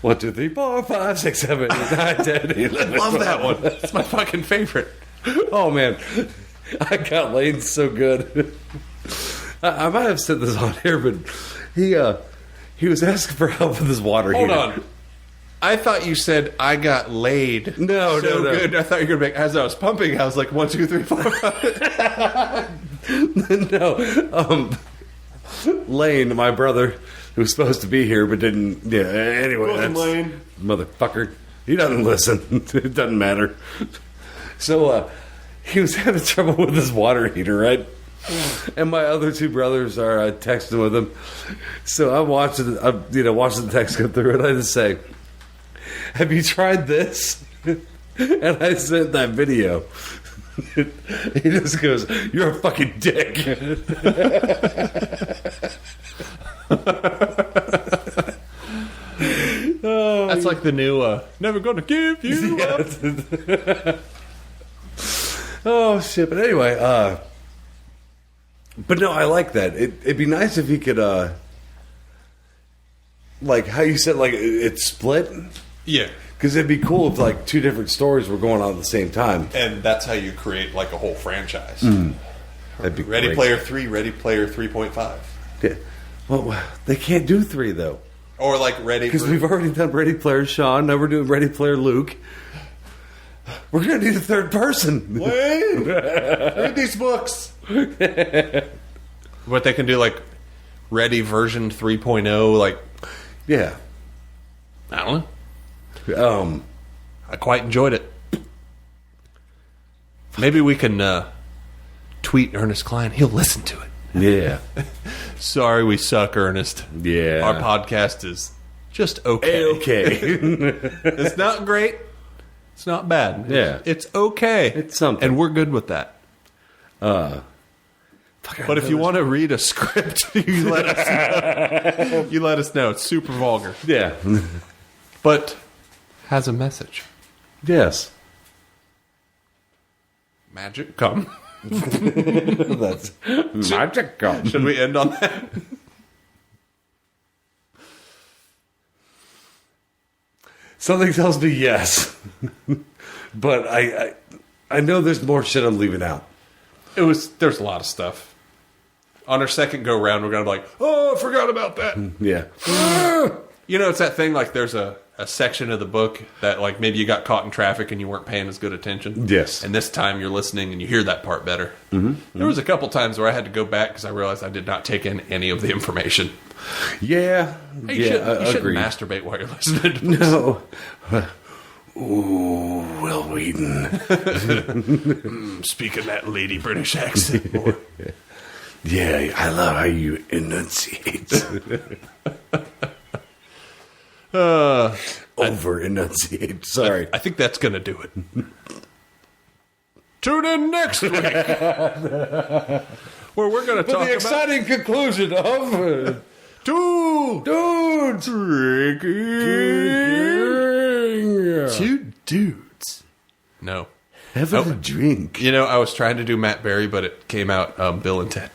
1, 2, 3, 4, 5, 6, 7, 8, 9, 10, 11. I love that one. It's my fucking favorite. Oh man, I got laid so good. I might have said this on here, but he was asking for help with his water heater. Hold on. I thought you said I got laid. No. Good. I thought you were going to make, as I was pumping, I was like 1, 2, 3, 4, 5. No. Lane, my brother, who was supposed to be here but didn't. Yeah. Anyway, Welcome, Lane. Motherfucker. He doesn't listen. It doesn't matter. So he was having trouble with his water heater, right? And my other two brothers are texting with him. So I'm watching the text come through, and I just say, "Have you tried this?" And I sent that video. He just goes, "You're a fucking dick." That's like the new "Never Gonna Give You Up." Oh shit! But anyway, but no, I like that. It'd be nice if he could, like how you said, like it's split. Yeah. Because it'd be cool if like two different stories were going on at the same time. And that's how you create like a whole franchise. That'd be Ready great. Player 3, Ready Player 3.5. Yeah. Well, they can't do 3 though. Or like Ready Because for... we've already done Ready Player Sean. Now we're doing Ready Player Luke. We're gonna need a third person. Wait! Read these books! What they can do, like Ready version 3.0, like... Yeah. I don't know. I quite enjoyed it. Maybe we can tweet Ernest Cline. He'll listen to it. Yeah. Sorry we suck, Ernest. Yeah. Our podcast is just okay. Okay. It's not great. It's not bad. Yeah. It's okay. It's something. And we're good with that. But if you want to read a script, you let us know. You let us know. It's super vulgar. Yeah. But has a message. Yes. Magic come. That's magical. Should we end on that? Something tells me yes. But I know there's more shit I'm leaving out. There's a lot of stuff. On our second go round, we're gonna be like, oh, I forgot about that. Yeah. You know, it's that thing like there's a section of the book that like maybe you got caught in traffic and you weren't paying as good attention. Yes. And this time you're listening and you hear that part better. There was a couple times where I had to go back because I realized I did not take in any of the information. Yeah. Hey, you shouldn't agreed. masturbate while you're listening to this. No. Ooh, Will Wheaton. Speaking that lady British accent. Boy. Yeah, I love how you enunciate. Over enunciate. Sorry. I think that's going to do it. Tune in next week where we're going to talk about exciting conclusion of two dudes drinking. two dudes. No. Having a drink. You know, I was trying to do Matt Berry, but it came out Bill and Ted.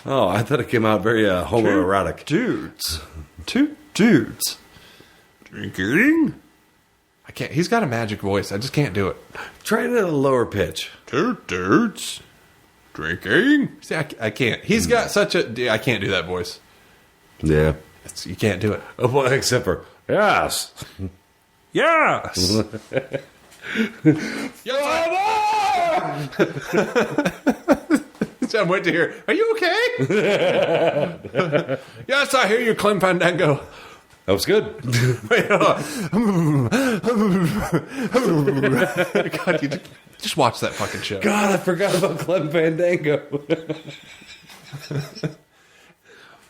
Oh, I thought it came out very homoerotic. Dudes. Two dudes. Drinking? I can't. He's got a magic voice. I just can't do it. Try it at a lower pitch. Two dudes. Drinking? See, I can't. He's got such a... I can't do that voice. Yeah. You can't do it. Well, except for, yes. Yes! I'm waiting to hear, are you okay? Yes, I hear you, Clem Fandango. That was good. God, you just watch that fucking show. God, I forgot about Clem Fandango.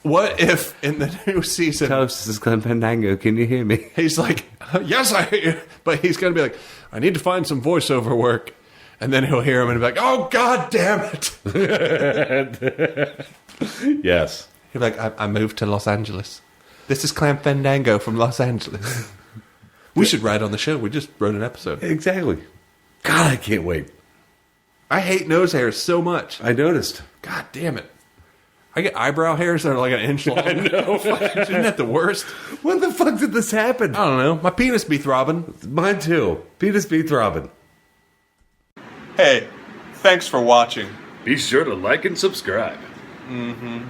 What if in the new season Toast, this is Clem Fandango. Can you hear me? he's like, yes, I hear you. But he's going to be like, I need to find some voiceover work. And then he'll hear him and be like, oh, God damn it. Yes. He'll be like, I moved to Los Angeles. This is Clam Fandango from Los Angeles. We should write on the show. We just wrote an episode. Exactly. God, I can't wait. I hate nose hairs so much. I noticed. God damn it. I get eyebrow hairs that are like an inch long. I know. Isn't that the worst? When the fuck did this happen? I don't know. My penis be throbbing. Mine too. Penis be throbbing. Hey, thanks for watching. Be sure to like and subscribe. Mm-hmm.